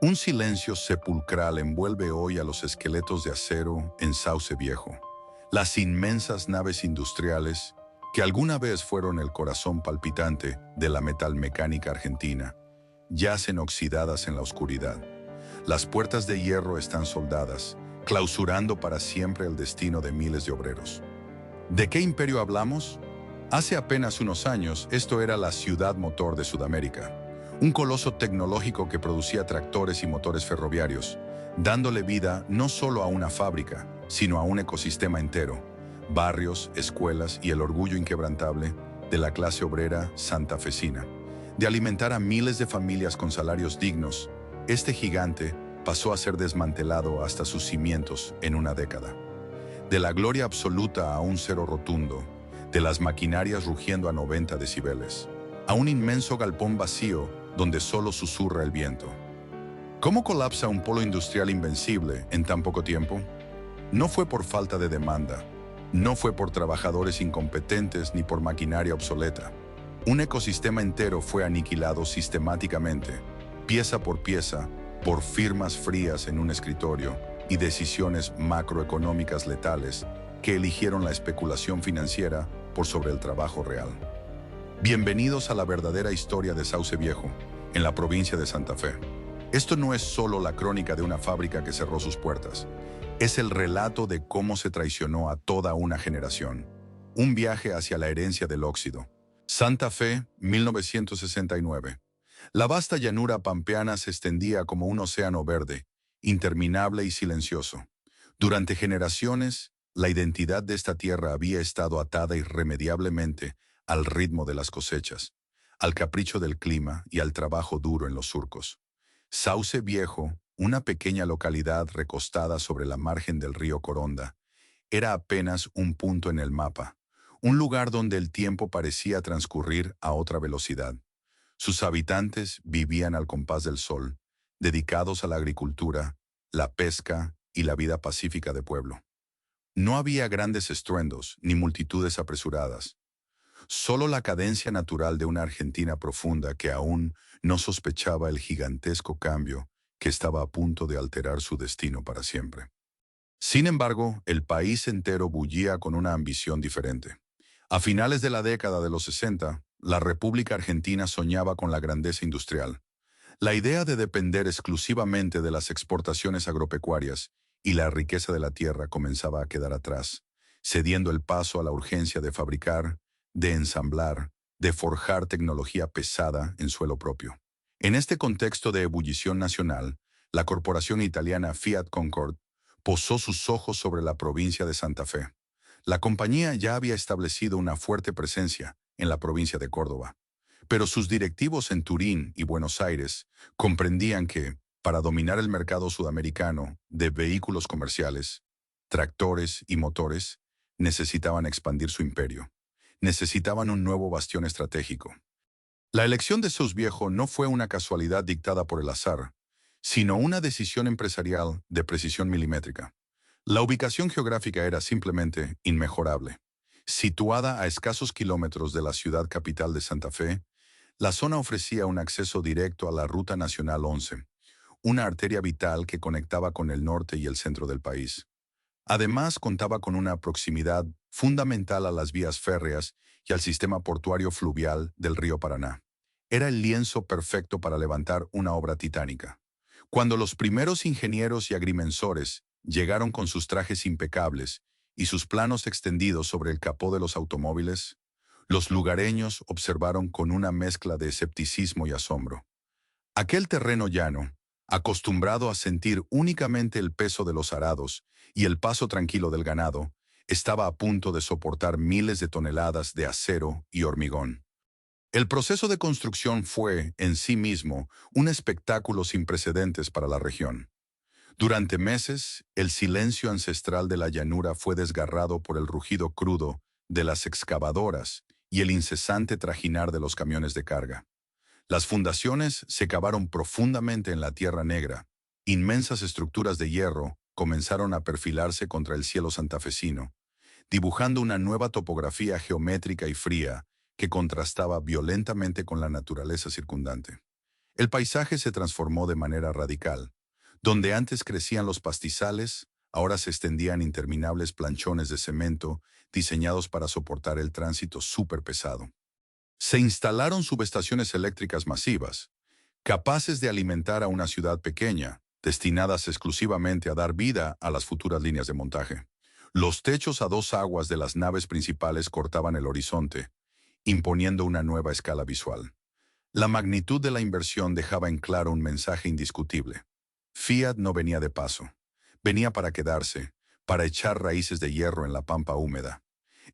Un silencio sepulcral envuelve hoy a los esqueletos de acero en Sauce Viejo, las inmensas naves industriales que alguna vez fueron el corazón palpitante de la metalmecánica argentina, yacen oxidadas en la oscuridad. Las puertas de hierro están soldadas, clausurando para siempre el destino de miles de obreros. ¿De qué imperio hablamos? Hace apenas unos años, esto era la ciudad motor de Sudamérica, un coloso tecnológico que producía tractores y motores ferroviarios, dándole vida no solo a una fábrica, sino a un ecosistema entero, barrios, escuelas y el orgullo inquebrantable de la clase obrera santafesina. De alimentar a miles de familias con salarios dignos, este gigante pasó a ser desmantelado hasta sus cimientos en una década. De la gloria absoluta a un cero rotundo, de las maquinarias rugiendo a 90 decibeles, a un inmenso galpón vacío donde solo susurra el viento. ¿Cómo colapsa un polo industrial invencible en tan poco tiempo? No fue por falta de demanda, no fue por trabajadores incompetentes ni por maquinaria obsoleta. Un ecosistema entero fue aniquilado sistemáticamente, pieza por pieza, por firmas frías en un escritorio y decisiones macroeconómicas letales que eligieron la especulación financiera por sobre el trabajo real. Bienvenidos a la verdadera historia de Sauce Viejo, en la provincia de Santa Fe. Esto no es solo la crónica de una fábrica que cerró sus puertas, es el relato de cómo se traicionó a toda una generación. Un viaje hacia la herencia del óxido. Santa Fe, 1969. La vasta llanura pampeana se extendía como un océano verde, interminable y silencioso. Durante generaciones, la identidad de esta tierra había estado atada irremediablemente al ritmo de las cosechas, al capricho del clima y al trabajo duro en los surcos. Sauce Viejo, una pequeña localidad recostada sobre la margen del río Coronda, era apenas un punto en el mapa, un lugar donde el tiempo parecía transcurrir a otra velocidad. Sus habitantes vivían al compás del sol, dedicados a la agricultura, la pesca y la vida pacífica de pueblo. No había grandes estruendos ni multitudes apresuradas, solo la cadencia natural de una Argentina profunda que aún no sospechaba el gigantesco cambio que estaba a punto de alterar su destino para siempre. Sin embargo, el país entero bullía con una ambición diferente. A finales de la década de los 60, la República Argentina soñaba con la grandeza industrial. La idea de depender exclusivamente de las exportaciones agropecuarias y la riqueza de la tierra comenzaba a quedar atrás, cediendo el paso a la urgencia de fabricar, de ensamblar, de forjar tecnología pesada en suelo propio. En este contexto de ebullición nacional, la corporación italiana Fiat Concord posó sus ojos sobre la provincia de Santa Fe. La compañía ya había establecido una fuerte presencia en la provincia de Córdoba, pero sus directivos en Turín y Buenos Aires comprendían que, para dominar el mercado sudamericano de vehículos comerciales, tractores y motores, necesitaban expandir su imperio. Necesitaban un nuevo bastión estratégico. La elección de Sauce Viejo no fue una casualidad dictada por el azar, sino una decisión empresarial de precisión milimétrica. La ubicación geográfica era simplemente inmejorable. Situada a escasos kilómetros de la ciudad capital de Santa Fe, la zona ofrecía un acceso directo a la Ruta Nacional 11, una arteria vital que conectaba con el norte y el centro del país. Además, contaba con una proximidad fundamental a las vías férreas y al sistema portuario fluvial del río Paraná. Era el lienzo perfecto para levantar una obra titánica. Cuando los primeros ingenieros y agrimensores llegaron con sus trajes impecables y sus planos extendidos sobre el capó de los automóviles, los lugareños observaron con una mezcla de escepticismo y asombro. Aquel terreno llano, acostumbrado a sentir únicamente el peso de los arados y el paso tranquilo del ganado, estaba a punto de soportar miles de toneladas de acero y hormigón. El proceso de construcción fue, en sí mismo, un espectáculo sin precedentes para la región. Durante meses, el silencio ancestral de la llanura fue desgarrado por el rugido crudo de las excavadoras y el incesante trajinar de los camiones de carga. Las fundaciones se cavaron profundamente en la tierra negra. Inmensas estructuras de hierro comenzaron a perfilarse contra el cielo santafesino, dibujando una nueva topografía geométrica y fría que contrastaba violentamente con la naturaleza circundante. El paisaje se transformó de manera radical. Donde antes crecían los pastizales, ahora se extendían interminables planchones de cemento diseñados para soportar el tránsito súper pesado. Se instalaron subestaciones eléctricas masivas, capaces de alimentar a una ciudad pequeña, destinadas exclusivamente a dar vida a las futuras líneas de montaje. Los techos a dos aguas de las naves principales cortaban el horizonte, imponiendo una nueva escala visual. La magnitud de la inversión dejaba en claro un mensaje indiscutible. Fiat no venía de paso. Venía para quedarse, para echar raíces de hierro en la pampa húmeda.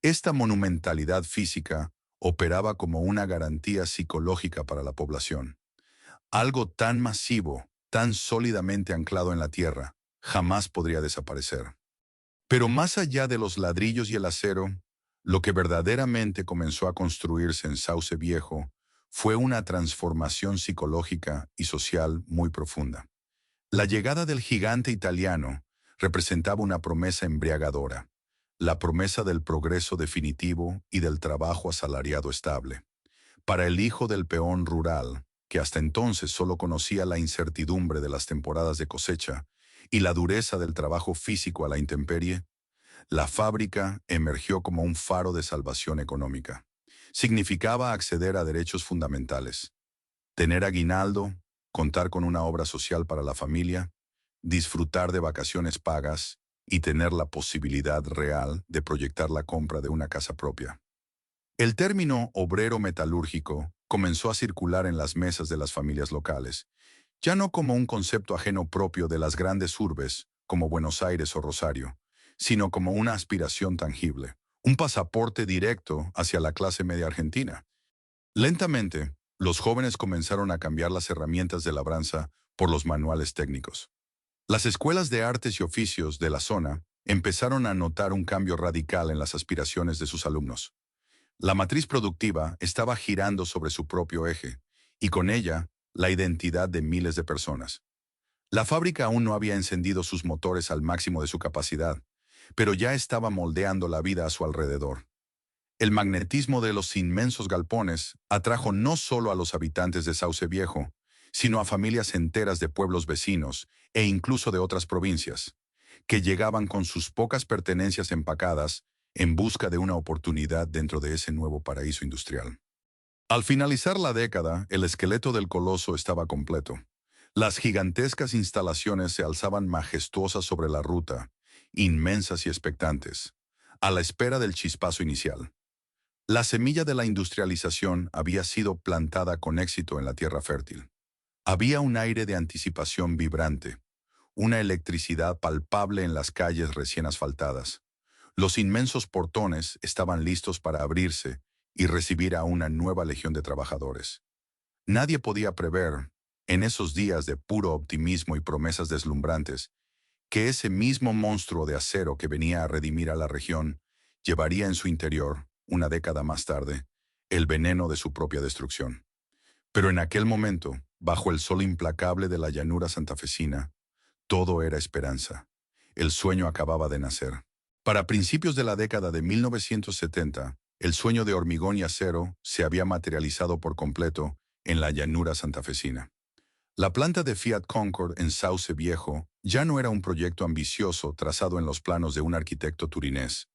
Esta monumentalidad física operaba como una garantía psicológica para la población. Algo tan masivo, tan sólidamente anclado en la tierra, jamás podría desaparecer. Pero más allá de los ladrillos y el acero, lo que verdaderamente comenzó a construirse en Sauce Viejo fue una transformación psicológica y social muy profunda. La llegada del gigante italiano representaba una promesa embriagadora, la promesa del progreso definitivo y del trabajo asalariado estable. Para el hijo del peón rural, que hasta entonces solo conocía la incertidumbre de las temporadas de cosecha y la dureza del trabajo físico a la intemperie, la fábrica emergió como un faro de salvación económica. Significaba acceder a derechos fundamentales, tener aguinaldo, contar con una obra social para la familia, disfrutar de vacaciones pagas y tener la posibilidad real de proyectar la compra de una casa propia. El término obrero metalúrgico comenzó a circular en las mesas de las familias locales, ya no como un concepto ajeno propio de las grandes urbes, como Buenos Aires o Rosario, sino como una aspiración tangible, un pasaporte directo hacia la clase media argentina. Lentamente, los jóvenes comenzaron a cambiar las herramientas de labranza por los manuales técnicos. Las escuelas de artes y oficios de la zona empezaron a notar un cambio radical en las aspiraciones de sus alumnos. La matriz productiva estaba girando sobre su propio eje, y con ella, la identidad de miles de personas. La fábrica aún no había encendido sus motores al máximo de su capacidad, pero ya estaba moldeando la vida a su alrededor. El magnetismo de los inmensos galpones atrajo no solo a los habitantes de Sauce Viejo, sino a familias enteras de pueblos vecinos e incluso de otras provincias, que llegaban con sus pocas pertenencias empacadas en busca de una oportunidad dentro de ese nuevo paraíso industrial. Al finalizar la década, el esqueleto del coloso estaba completo. Las gigantescas instalaciones se alzaban majestuosas sobre la ruta, inmensas y expectantes, a la espera del chispazo inicial. La semilla de la industrialización había sido plantada con éxito en la tierra fértil. Había un aire de anticipación vibrante, una electricidad palpable en las calles recién asfaltadas. Los inmensos portones estaban listos para abrirse y recibir a una nueva legión de trabajadores. Nadie podía prever, en esos días de puro optimismo y promesas deslumbrantes, que ese mismo monstruo de acero que venía a redimir a la región llevaría en su interior, una década más tarde, el veneno de su propia destrucción. Pero en aquel momento, bajo el sol implacable de la llanura santafesina, todo era esperanza. El sueño acababa de nacer. Para principios de la década de 1970, el sueño de hormigón y acero se había materializado por completo en la llanura santafesina. La planta de Fiat Concord en Sauce Viejo ya no era un proyecto ambicioso trazado en los planos de un arquitecto turinés.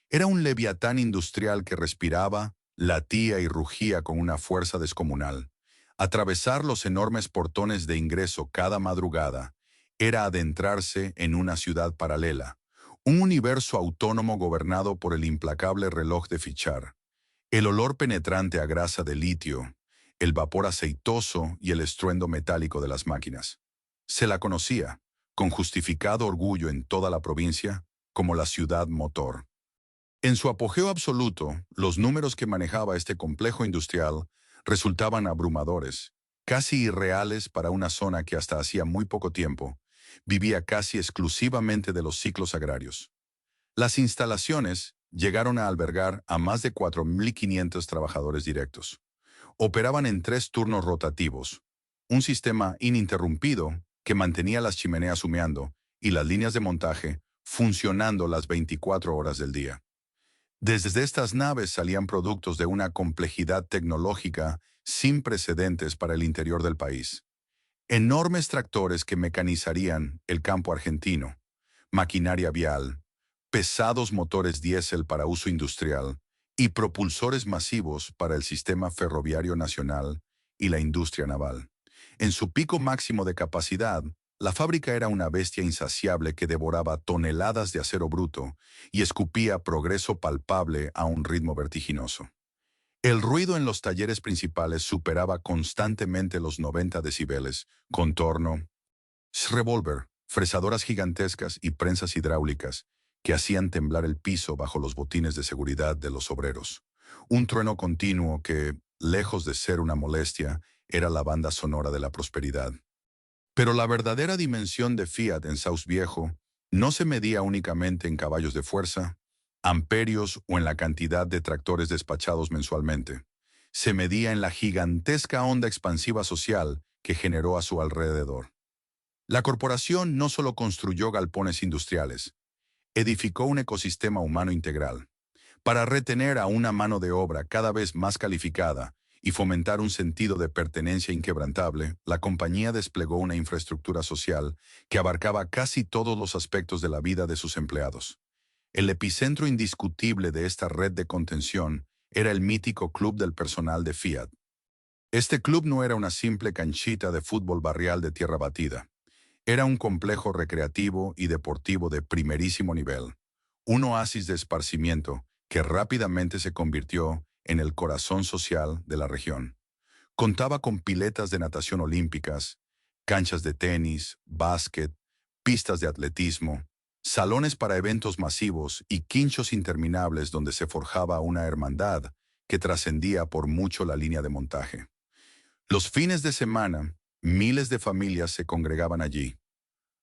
Era un leviatán industrial que respiraba, latía y rugía con una fuerza descomunal. Atravesar los enormes portones de ingreso cada madrugada era adentrarse en una ciudad paralela, un universo autónomo gobernado por el implacable reloj de Fichar. El olor penetrante a grasa de litio, el vapor aceitoso y el estruendo metálico de las máquinas. Se la conocía, con justificado orgullo en toda la provincia, como la ciudad motor. En su apogeo absoluto, los números que manejaba este complejo industrial resultaban abrumadores, casi irreales para una zona que hasta hacía muy poco tiempo vivía casi exclusivamente de los ciclos agrarios. Las instalaciones llegaron a albergar a más de 4.500 trabajadores directos. Operaban en 3 turnos rotativos, un sistema ininterrumpido que mantenía las chimeneas humeando y las líneas de montaje funcionando las 24 horas del día. Desde estas naves salían productos de una complejidad tecnológica sin precedentes para el interior del país. Enormes tractores que mecanizarían el campo argentino, maquinaria vial, pesados motores diésel para uso industrial y propulsores masivos para el sistema ferroviario nacional y la industria naval. En su pico máximo de capacidad, la fábrica era una bestia insaciable que devoraba toneladas de acero bruto y escupía progreso palpable a un ritmo vertiginoso. El ruido en los talleres principales superaba constantemente los 90 decibeles, contorno, revólver, fresadoras gigantescas y prensas hidráulicas que hacían temblar el piso bajo los botines de seguridad de los obreros. Un trueno continuo que, lejos de ser una molestia, era la banda sonora de la prosperidad. Pero la verdadera dimensión de Fiat en Sauce Viejo no se medía únicamente en caballos de fuerza, amperios o en la cantidad de tractores despachados mensualmente. Se medía en la gigantesca onda expansiva social que generó a su alrededor. La corporación no solo construyó galpones industriales, edificó un ecosistema humano integral. Para retener a una mano de obra cada vez más calificada y fomentar un sentido de pertenencia inquebrantable, la compañía desplegó una infraestructura social que abarcaba casi todos los aspectos de la vida de sus empleados. El epicentro indiscutible de esta red de contención era el mítico Club del Personal de Fiat. Este club no era una simple canchita de fútbol barrial de tierra batida. Era un complejo recreativo y deportivo de primerísimo nivel, un oasis de esparcimiento que rápidamente se convirtió en el corazón social de la región. Contaba con piletas de natación olímpicas, canchas de tenis, básquet, pistas de atletismo, salones para eventos masivos y quinchos interminables donde se forjaba una hermandad que trascendía por mucho la línea de montaje. Los fines de semana, miles de familias se congregaban allí.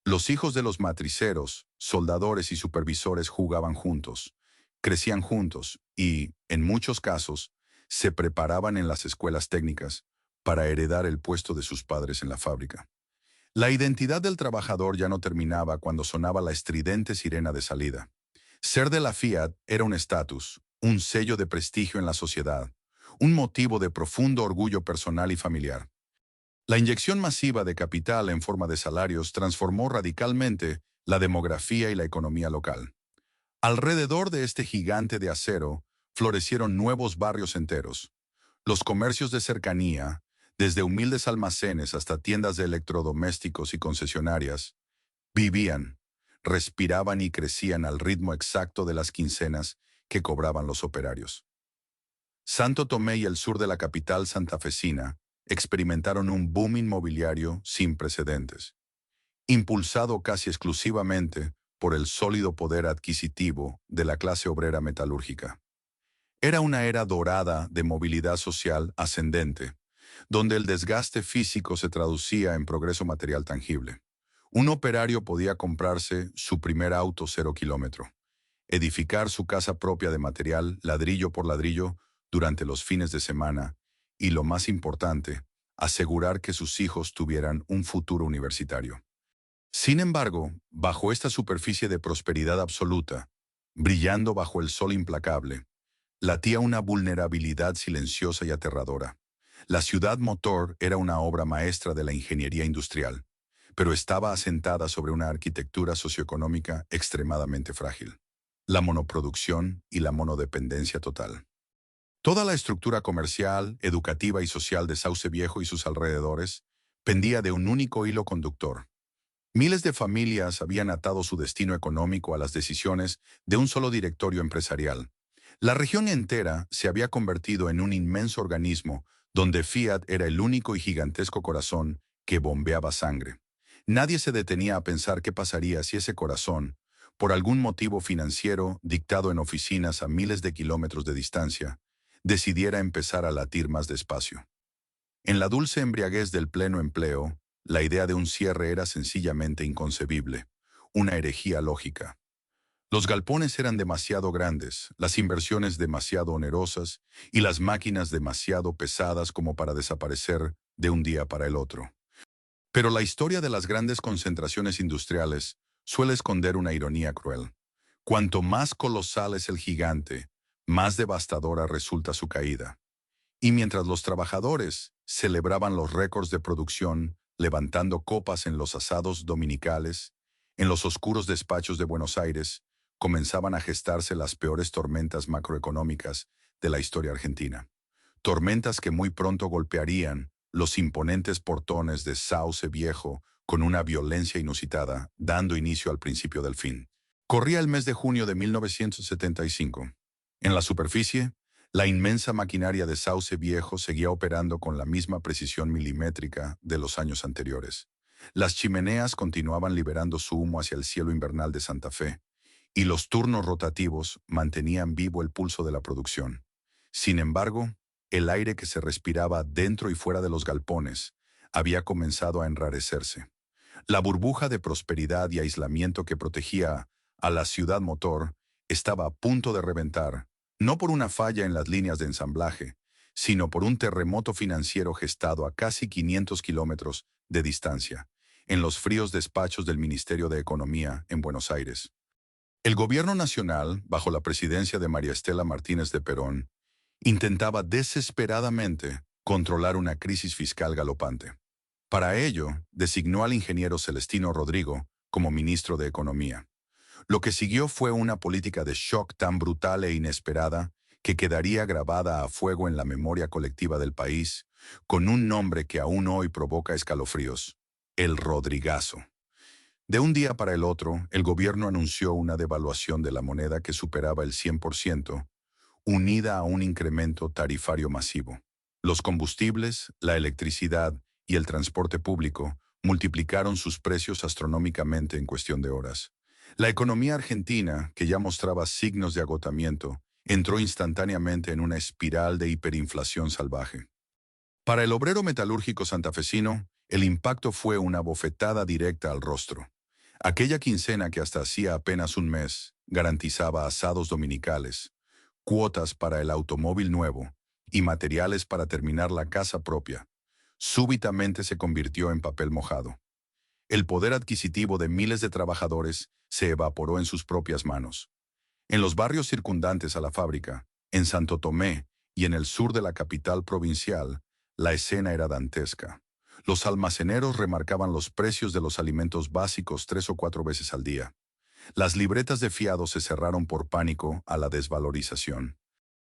Los hijos de los matriceros, soldadores y supervisores jugaban juntos, crecían juntos y, en muchos casos, se preparaban en las escuelas técnicas para heredar el puesto de sus padres en la fábrica. La identidad del trabajador ya no terminaba cuando sonaba la estridente sirena de salida. Ser de la Fiat era un estatus, un sello de prestigio en la sociedad, un motivo de profundo orgullo personal y familiar. La inyección masiva de capital en forma de salarios transformó radicalmente la demografía y la economía local. Alrededor de este gigante de acero florecieron nuevos barrios enteros. Los comercios de cercanía, desde humildes almacenes hasta tiendas de electrodomésticos y concesionarias, vivían, respiraban y crecían al ritmo exacto de las quincenas que cobraban los operarios. Santo Tomé y el sur de la capital santafesina experimentaron un boom inmobiliario sin precedentes, impulsado casi exclusivamente por el sólido poder adquisitivo de la clase obrera metalúrgica. Era una era dorada de movilidad social ascendente, donde el desgaste físico se traducía en progreso material tangible. Un operario podía comprarse su primer auto 0 kilómetro, edificar su casa propia de material ladrillo por ladrillo durante los fines de semana y, lo más importante, asegurar que sus hijos tuvieran un futuro universitario. Sin embargo, bajo esta superficie de prosperidad absoluta, brillando bajo el sol implacable, latía una vulnerabilidad silenciosa y aterradora. La ciudad motor era una obra maestra de la ingeniería industrial, pero estaba asentada sobre una arquitectura socioeconómica extremadamente frágil. La monoproducción y la monodependencia total. Toda la estructura comercial, educativa y social de Sauce Viejo y sus alrededores pendía de un único hilo conductor. Miles de familias habían atado su destino económico a las decisiones de un solo directorio empresarial. La región entera se había convertido en un inmenso organismo donde Fiat era el único y gigantesco corazón que bombeaba sangre. Nadie se detenía a pensar qué pasaría si ese corazón, por algún motivo financiero dictado en oficinas a miles de kilómetros de distancia, decidiera empezar a latir más despacio. En la dulce embriaguez del pleno empleo, la idea de un cierre era sencillamente inconcebible, una herejía lógica. Los galpones eran demasiado grandes, las inversiones demasiado onerosas y las máquinas demasiado pesadas como para desaparecer de un día para el otro. Pero la historia de las grandes concentraciones industriales suele esconder una ironía cruel. Cuanto más colosal es el gigante, más devastadora resulta su caída. Y mientras los trabajadores celebraban los récords de producción, levantando copas en los asados dominicales, en los oscuros despachos de Buenos Aires, comenzaban a gestarse las peores tormentas macroeconómicas de la historia argentina. Tormentas que muy pronto golpearían los imponentes portones de Sauce Viejo con una violencia inusitada, dando inicio al principio del fin. Corría el mes de junio de 1975. En la superficie, la inmensa maquinaria de Sauce Viejo seguía operando con la misma precisión milimétrica de los años anteriores. Las chimeneas continuaban liberando su humo hacia el cielo invernal de Santa Fe, y los turnos rotativos mantenían vivo el pulso de la producción. Sin embargo, el aire que se respiraba dentro y fuera de los galpones había comenzado a enrarecerse. La burbuja de prosperidad y aislamiento que protegía a la ciudad motor estaba a punto de reventar, no por una falla en las líneas de ensamblaje, sino por un terremoto financiero gestado a casi 500 kilómetros de distancia, en los fríos despachos del Ministerio de Economía en Buenos Aires. El gobierno nacional, bajo la presidencia de María Estela Martínez de Perón, intentaba desesperadamente controlar una crisis fiscal galopante. Para ello, designó al ingeniero Celestino Rodrigo como ministro de Economía. Lo que siguió fue una política de shock tan brutal e inesperada que quedaría grabada a fuego en la memoria colectiva del país, con un nombre que aún hoy provoca escalofríos: el Rodrigazo. De un día para el otro, el gobierno anunció una devaluación de la moneda que superaba el 100%, unida a un incremento tarifario masivo. Los combustibles, la electricidad y el transporte público multiplicaron sus precios astronómicamente en cuestión de horas. La economía argentina, que ya mostraba signos de agotamiento, entró instantáneamente en una espiral de hiperinflación salvaje. Para el obrero metalúrgico santafesino, el impacto fue una bofetada directa al rostro. Aquella quincena que hasta hacía apenas un mes garantizaba asados dominicales, cuotas para el automóvil nuevo y materiales para terminar la casa propia, súbitamente se convirtió en papel mojado. El poder adquisitivo de miles de trabajadores se evaporó en sus propias manos. En los barrios circundantes a la fábrica, en Santo Tomé y en el sur de la capital provincial, la escena era dantesca. Los almaceneros remarcaban los precios de los alimentos básicos 3 o 4 veces al día. Las libretas de fiado se cerraron por pánico a la desvalorización.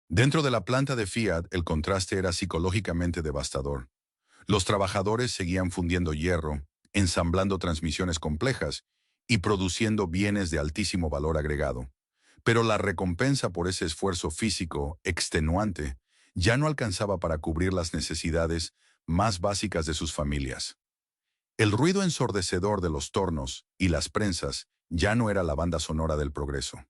Dentro de la planta de Fiat, el contraste era psicológicamente devastador. Los trabajadores seguían fundiendo hierro, ensamblando transmisiones complejas y produciendo bienes de altísimo valor agregado. Pero la recompensa por ese esfuerzo físico extenuante ya no alcanzaba para cubrir las necesidades más básicas de sus familias. El ruido ensordecedor de los tornos y las prensas ya no era la banda sonora del progreso.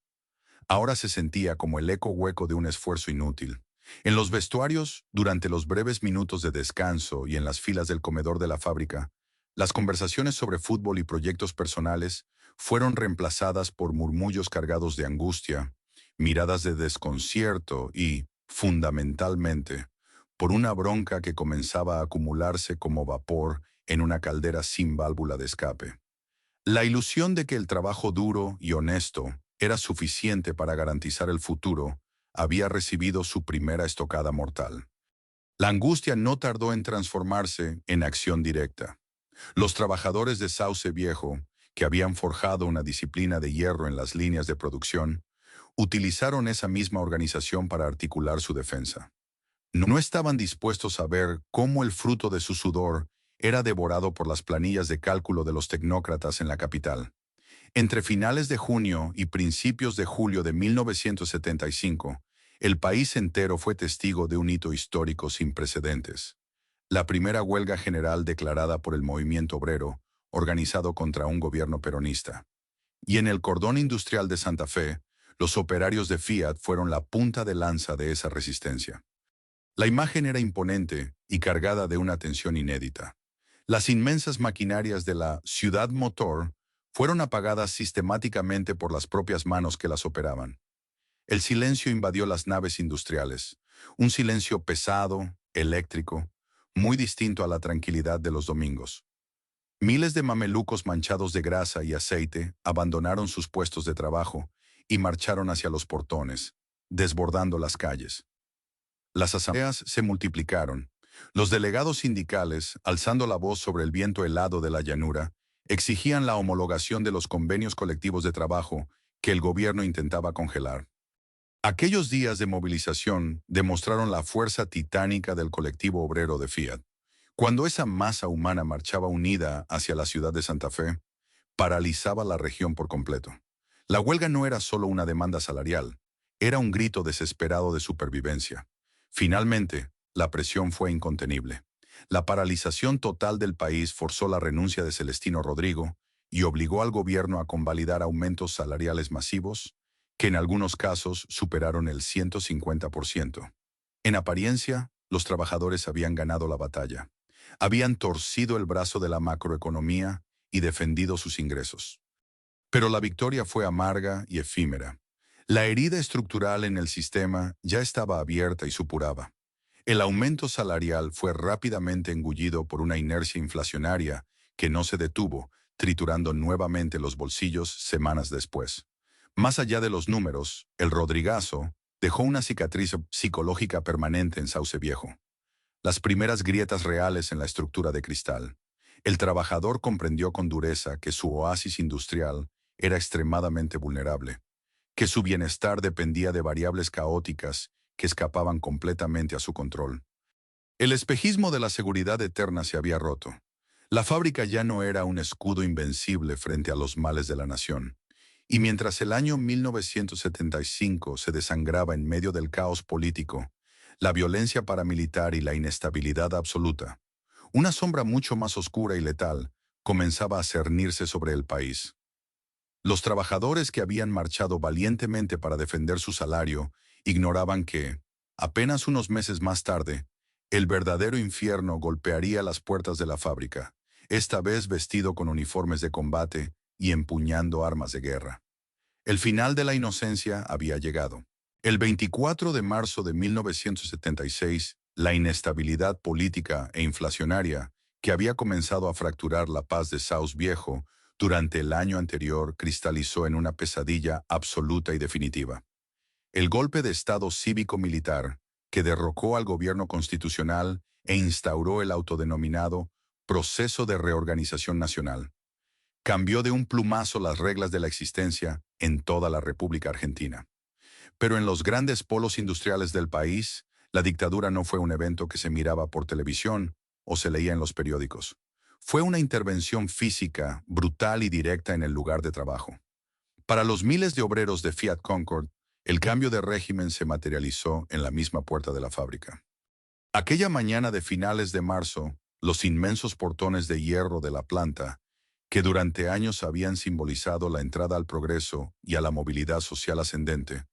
Ahora se sentía como el eco hueco de un esfuerzo inútil. En los vestuarios, durante los breves minutos de descanso y en las filas del comedor de la fábrica, las conversaciones sobre fútbol y proyectos personales fueron reemplazadas por murmullos cargados de angustia, miradas de desconcierto y, fundamentalmente, por una bronca que comenzaba a acumularse como vapor en una caldera sin válvula de escape. La ilusión de que el trabajo duro y honesto era suficiente para garantizar el futuro había recibido su primera estocada mortal. La angustia no tardó en transformarse en acción directa. Los trabajadores de Sauce Viejo, que habían forjado una disciplina de hierro en las líneas de producción, utilizaron esa misma organización para articular su defensa. No estaban dispuestos a ver cómo el fruto de su sudor era devorado por las planillas de cálculo de los tecnócratas en la capital. Entre finales de junio y principios de julio de 1975, el país entero fue testigo de un hito histórico sin precedentes: la primera huelga general declarada por el movimiento obrero, organizado contra un gobierno peronista. Y en el cordón industrial de Santa Fe, los operarios de Fiat fueron la punta de lanza de esa resistencia. La imagen era imponente y cargada de una tensión inédita. Las inmensas maquinarias de la ciudad motor fueron apagadas sistemáticamente por las propias manos que las operaban. El silencio invadió las naves industriales, un silencio pesado, eléctrico, muy distinto a la tranquilidad de los domingos. Miles de mamelucos manchados de grasa y aceite abandonaron sus puestos de trabajo y marcharon hacia los portones, desbordando las calles. Las asambleas se multiplicaron. Los delegados sindicales, alzando la voz sobre el viento helado de la llanura, exigían la homologación de los convenios colectivos de trabajo que el gobierno intentaba congelar. Aquellos días de movilización demostraron la fuerza titánica del colectivo obrero de Fiat. Cuando esa masa humana marchaba unida hacia la ciudad de Santa Fe, paralizaba la región por completo. La huelga no era solo una demanda salarial, era un grito desesperado de supervivencia. Finalmente, la presión fue incontenible. La paralización total del país forzó la renuncia de Celestino Rodrigo y obligó al gobierno a convalidar aumentos salariales masivos, que en algunos casos superaron el 150%. En apariencia, los trabajadores habían ganado la batalla. Habían torcido el brazo de la macroeconomía y defendido sus ingresos. Pero la victoria fue amarga y efímera. La herida estructural en el sistema ya estaba abierta y supuraba. El aumento salarial fue rápidamente engullido por una inercia inflacionaria que no se detuvo, triturando nuevamente los bolsillos semanas después. Más allá de los números, el Rodrigazo dejó una cicatriz psicológica permanente en Sauce Viejo. Las primeras grietas reales en la estructura de cristal. El trabajador comprendió con dureza que su oasis industrial era extremadamente vulnerable, que su bienestar dependía de variables caóticas que escapaban completamente a su control. El espejismo de la seguridad eterna se había roto. La fábrica ya no era un escudo invencible frente a los males de la nación. Y mientras el año 1975 se desangraba en medio del caos político, la violencia paramilitar y la inestabilidad absoluta, una sombra mucho más oscura y letal comenzaba a cernirse sobre el país. Los trabajadores que habían marchado valientemente para defender su salario ignoraban que, apenas unos meses más tarde, el verdadero infierno golpearía las puertas de la fábrica, esta vez vestido con uniformes de combate y empuñando armas de guerra. El final de la inocencia había llegado. El 24 de marzo de 1976, la inestabilidad política e inflacionaria que había comenzado a fracturar la paz de Sauce Viejo durante el año anterior cristalizó en una pesadilla absoluta y definitiva. El golpe de Estado cívico-militar que derrocó al gobierno constitucional e instauró el autodenominado Proceso de Reorganización Nacional. Cambió de un plumazo las reglas de la existencia en toda la República Argentina. Pero en los grandes polos industriales del país, la dictadura no fue un evento que se miraba por televisión o se leía en los periódicos. Fue una intervención física, brutal y directa en el lugar de trabajo. Para los miles de obreros de Fiat Concord, el cambio de régimen se materializó en la misma puerta de la fábrica. Aquella mañana de finales de marzo, los inmensos portones de hierro de la planta, que durante años habían simbolizado la entrada al progreso y a la movilidad social ascendente,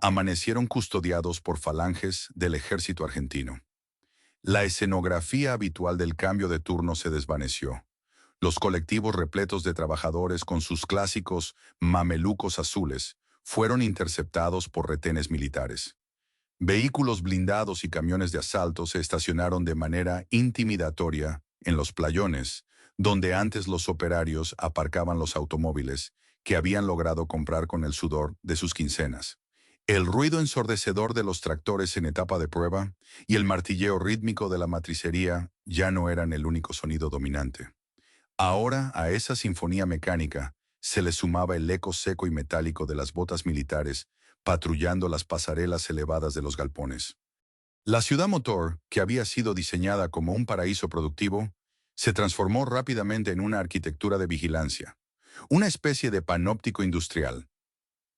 amanecieron custodiados por falanges del ejército argentino. La escenografía habitual del cambio de turno se desvaneció. Los colectivos repletos de trabajadores con sus clásicos mamelucos azules fueron interceptados por retenes militares. Vehículos blindados y camiones de asalto se estacionaron de manera intimidatoria en los playones, donde antes los operarios aparcaban los automóviles que habían logrado comprar con el sudor de sus quincenas. El ruido ensordecedor de los tractores en etapa de prueba y el martilleo rítmico de la matricería ya no eran el único sonido dominante. Ahora, a esa sinfonía mecánica, se le sumaba el eco seco y metálico de las botas militares patrullando las pasarelas elevadas de los galpones. La ciudad motor, que había sido diseñada como un paraíso productivo, se transformó rápidamente en una arquitectura de vigilancia, una especie de panóptico industrial.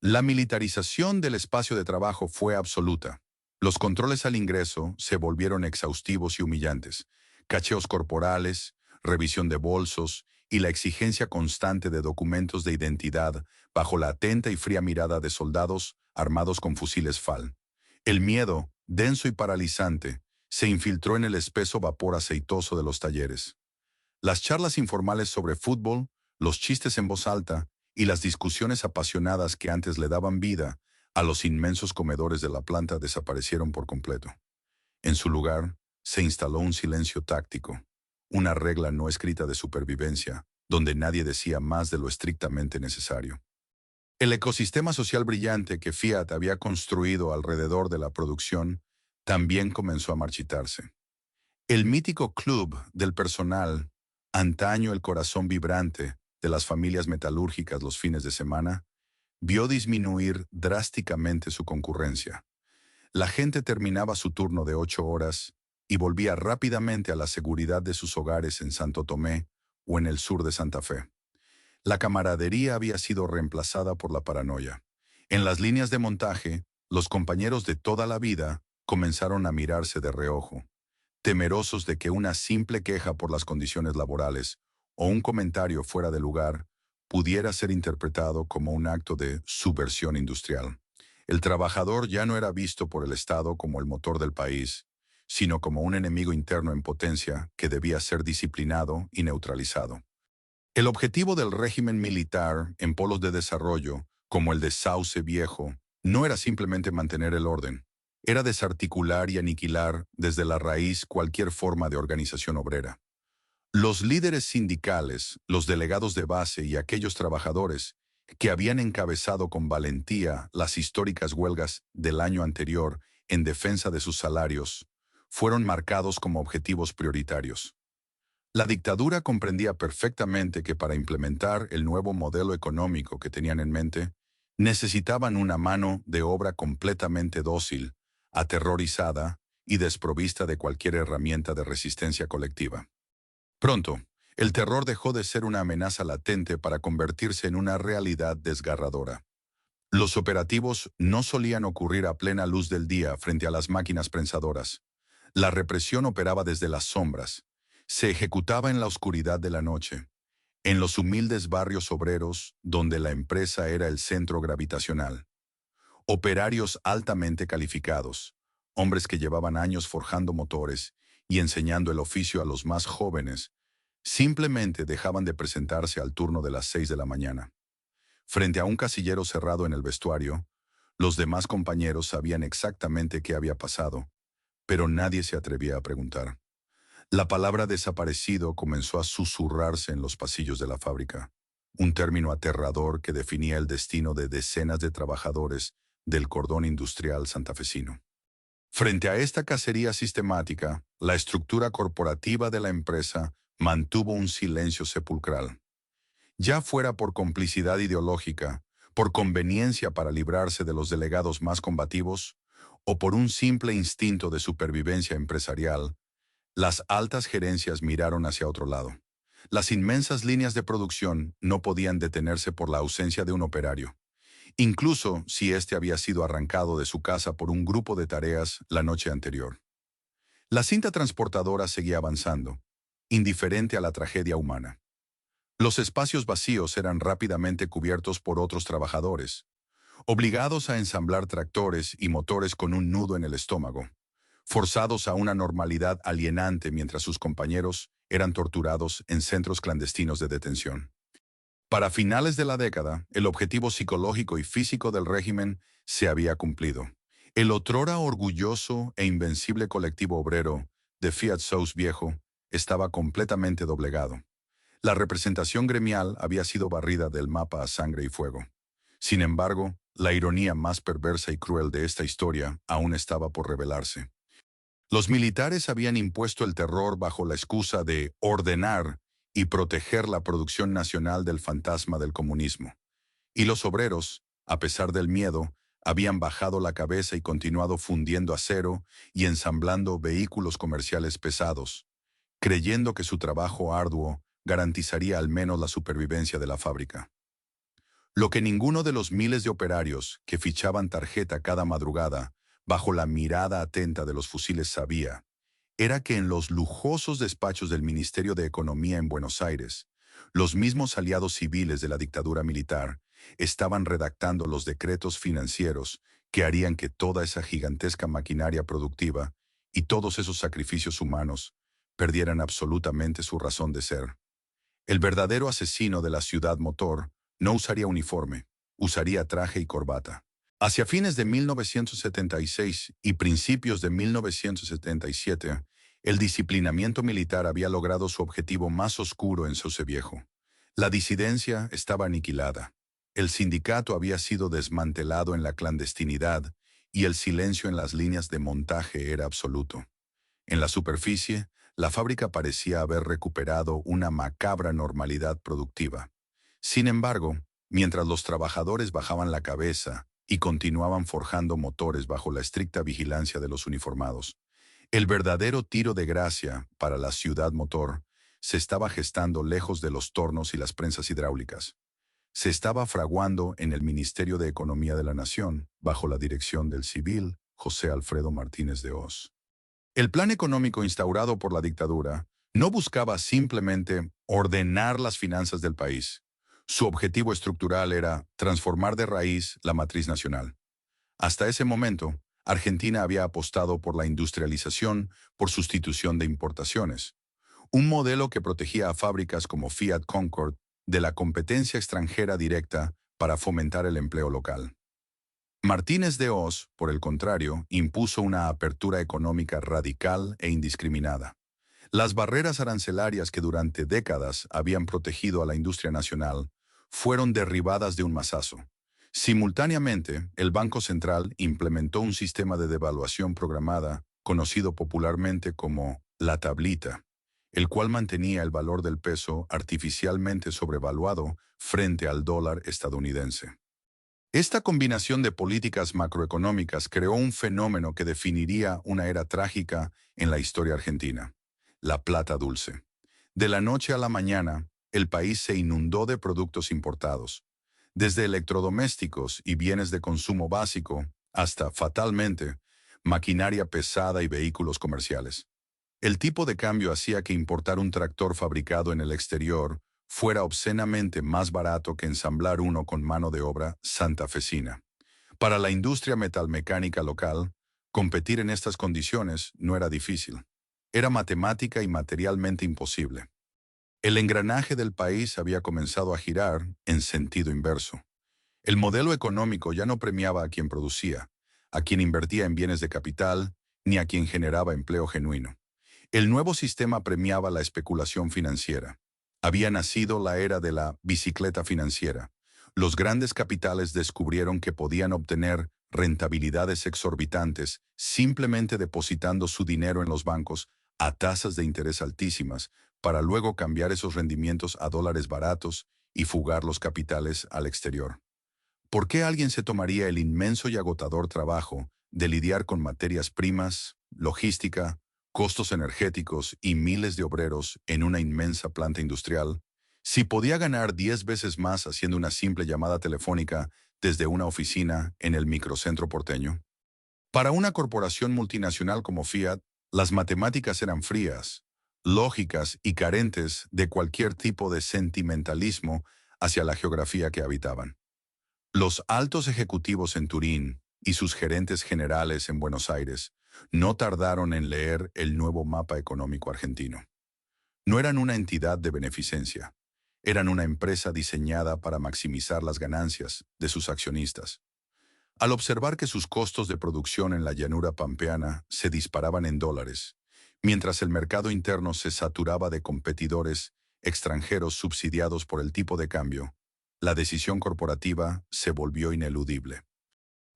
La militarización del espacio de trabajo fue absoluta. Los controles al ingreso se volvieron exhaustivos y humillantes. Cacheos corporales, revisión de bolsos y la exigencia constante de documentos de identidad bajo la atenta y fría mirada de soldados armados con fusiles FAL. El miedo, denso y paralizante, se infiltró en el espeso vapor aceitoso de los talleres. Las charlas informales sobre fútbol, los chistes en voz alta y las discusiones apasionadas que antes le daban vida a los inmensos comedores de la planta desaparecieron por completo. En su lugar, se instaló un silencio táctico, una regla no escrita de supervivencia, donde nadie decía más de lo estrictamente necesario. El ecosistema social brillante que Fiat había construido alrededor de la producción también comenzó a marchitarse. El mítico club del personal, antaño el corazón vibrante de las familias metalúrgicas los fines de semana, vio disminuir drásticamente su concurrencia. La gente terminaba su turno de 8 horas y volvía rápidamente a la seguridad de sus hogares en Santo Tomé o en el sur de Santa Fe. La camaradería había sido reemplazada por la paranoia. En las líneas de montaje, los compañeros de toda la vida comenzaron a mirarse de reojo, temerosos de que una simple queja por las condiciones laborales o un comentario fuera de lugar pudiera ser interpretado como un acto de subversión industrial. El trabajador ya no era visto por el Estado como el motor del país, sino como un enemigo interno en potencia que debía ser disciplinado y neutralizado. El objetivo del régimen militar en polos de desarrollo, como el de Sauce Viejo, no era simplemente mantener el orden, era desarticular y aniquilar desde la raíz cualquier forma de organización obrera. Los líderes sindicales, los delegados de base y aquellos trabajadores que habían encabezado con valentía las históricas huelgas del año anterior en defensa de sus salarios, fueron marcados como objetivos prioritarios. La dictadura comprendía perfectamente que para implementar el nuevo modelo económico que tenían en mente, necesitaban una mano de obra completamente dócil, aterrorizada y desprovista de cualquier herramienta de resistencia colectiva. Pronto, el terror dejó de ser una amenaza latente para convertirse en una realidad desgarradora. Los operativos no solían ocurrir a plena luz del día frente a las máquinas prensadoras. La represión operaba desde las sombras. Se ejecutaba en la oscuridad de la noche, en los humildes barrios obreros donde la empresa era el centro gravitacional. Operarios altamente calificados, hombres que llevaban años forjando motores y enseñando el oficio a los más jóvenes, simplemente dejaban de presentarse al turno de las 6 de la mañana. Frente a un casillero cerrado en el vestuario, los demás compañeros sabían exactamente qué había pasado, pero nadie se atrevía a preguntar. La palabra desaparecido comenzó a susurrarse en los pasillos de la fábrica, un término aterrador que definía el destino de decenas de trabajadores del cordón industrial santafesino. Frente a esta cacería sistemática, la estructura corporativa de la empresa mantuvo un silencio sepulcral. Ya fuera por complicidad ideológica, por conveniencia para librarse de los delegados más combativos, o por un simple instinto de supervivencia empresarial, las altas gerencias miraron hacia otro lado. Las inmensas líneas de producción no podían detenerse por la ausencia de un operario, incluso si éste había sido arrancado de su casa por un grupo de tareas la noche anterior. La cinta transportadora seguía avanzando, indiferente a la tragedia humana. Los espacios vacíos eran rápidamente cubiertos por otros trabajadores, obligados a ensamblar tractores y motores con un nudo en el estómago, forzados a una normalidad alienante mientras sus compañeros eran torturados en centros clandestinos de detención. Para finales de la década, el objetivo psicológico y físico del régimen se había cumplido. El otrora orgulloso e invencible colectivo obrero de Fiat Sauce Viejo estaba completamente doblegado. La representación gremial había sido barrida del mapa a sangre y fuego. Sin embargo, la ironía más perversa y cruel de esta historia aún estaba por revelarse. Los militares habían impuesto el terror bajo la excusa de ordenar y proteger la producción nacional del fantasma del comunismo. Y los obreros, a pesar del miedo, habían bajado la cabeza y continuado fundiendo acero y ensamblando vehículos comerciales pesados, creyendo que su trabajo arduo garantizaría al menos la supervivencia de la fábrica. Lo que ninguno de los miles de operarios que fichaban tarjeta cada madrugada, bajo la mirada atenta de los fusiles sabía, era que en los lujosos despachos del Ministerio de Economía en Buenos Aires, los mismos aliados civiles de la dictadura militar estaban redactando los decretos financieros que harían que toda esa gigantesca maquinaria productiva y todos esos sacrificios humanos perdieran absolutamente su razón de ser. El verdadero asesino de la ciudad motor no usaría uniforme, usaría traje y corbata. Hacia fines de 1976 y principios de 1977, el disciplinamiento militar había logrado su objetivo más oscuro en Sauce Viejo. La disidencia estaba aniquilada. El sindicato había sido desmantelado en la clandestinidad y el silencio en las líneas de montaje era absoluto. En la superficie, la fábrica parecía haber recuperado una macabra normalidad productiva. Sin embargo, mientras los trabajadores bajaban la cabeza y continuaban forjando motores bajo la estricta vigilancia de los uniformados, el verdadero tiro de gracia para la ciudad motor se estaba gestando lejos de los tornos y las prensas hidráulicas. Se estaba fraguando en el Ministerio de Economía de la Nación, bajo la dirección del civil José Alfredo Martínez de Hoz. El plan económico instaurado por la dictadura no buscaba simplemente ordenar las finanzas del país. Su objetivo estructural era transformar de raíz la matriz nacional. Hasta ese momento, Argentina había apostado por la industrialización por sustitución de importaciones, un modelo que protegía a fábricas como Fiat Concord de la competencia extranjera directa para fomentar el empleo local. Martínez de Hoz, por el contrario, impuso una apertura económica radical e indiscriminada. Las barreras arancelarias que durante décadas habían protegido a la industria nacional fueron derribadas de un mazazo. Simultáneamente, el Banco Central implementó un sistema de devaluación programada, conocido popularmente como la tablita, el cual mantenía el valor del peso artificialmente sobrevaluado frente al dólar estadounidense. Esta combinación de políticas macroeconómicas creó un fenómeno que definiría una era trágica en la historia argentina: la plata dulce. De la noche a la mañana, el país se inundó de productos importados, desde electrodomésticos y bienes de consumo básico hasta, fatalmente, maquinaria pesada y vehículos comerciales. El tipo de cambio hacía que importar un tractor fabricado en el exterior fuera obscenamente más barato que ensamblar uno con mano de obra santafesina. Para la industria metalmecánica local, competir en estas condiciones no era difícil. Era matemática y materialmente imposible. El engranaje del país había comenzado a girar en sentido inverso. El modelo económico ya no premiaba a quien producía, a quien invertía en bienes de capital, ni a quien generaba empleo genuino. El nuevo sistema premiaba la especulación financiera. Había nacido la era de la bicicleta financiera. Los grandes capitales descubrieron que podían obtener rentabilidades exorbitantes simplemente depositando su dinero en los bancos a tasas de interés altísimas, para luego cambiar esos rendimientos a dólares baratos y fugar los capitales al exterior. ¿Por qué alguien se tomaría el inmenso y agotador trabajo de lidiar con materias primas, logística, costos energéticos y miles de obreros en una inmensa planta industrial, si podía ganar 10 veces más haciendo una simple llamada telefónica desde una oficina en el microcentro porteño? Para una corporación multinacional como Fiat, las matemáticas eran frías, lógicas y carentes de cualquier tipo de sentimentalismo hacia la geografía que habitaban. Los altos ejecutivos en Turín y sus gerentes generales en Buenos Aires no tardaron en leer el nuevo mapa económico argentino. No eran una entidad de beneficencia, eran una empresa diseñada para maximizar las ganancias de sus accionistas. Al observar que sus costos de producción en la llanura pampeana se disparaban en dólares, mientras el mercado interno se saturaba de competidores extranjeros subsidiados por el tipo de cambio, la decisión corporativa se volvió ineludible.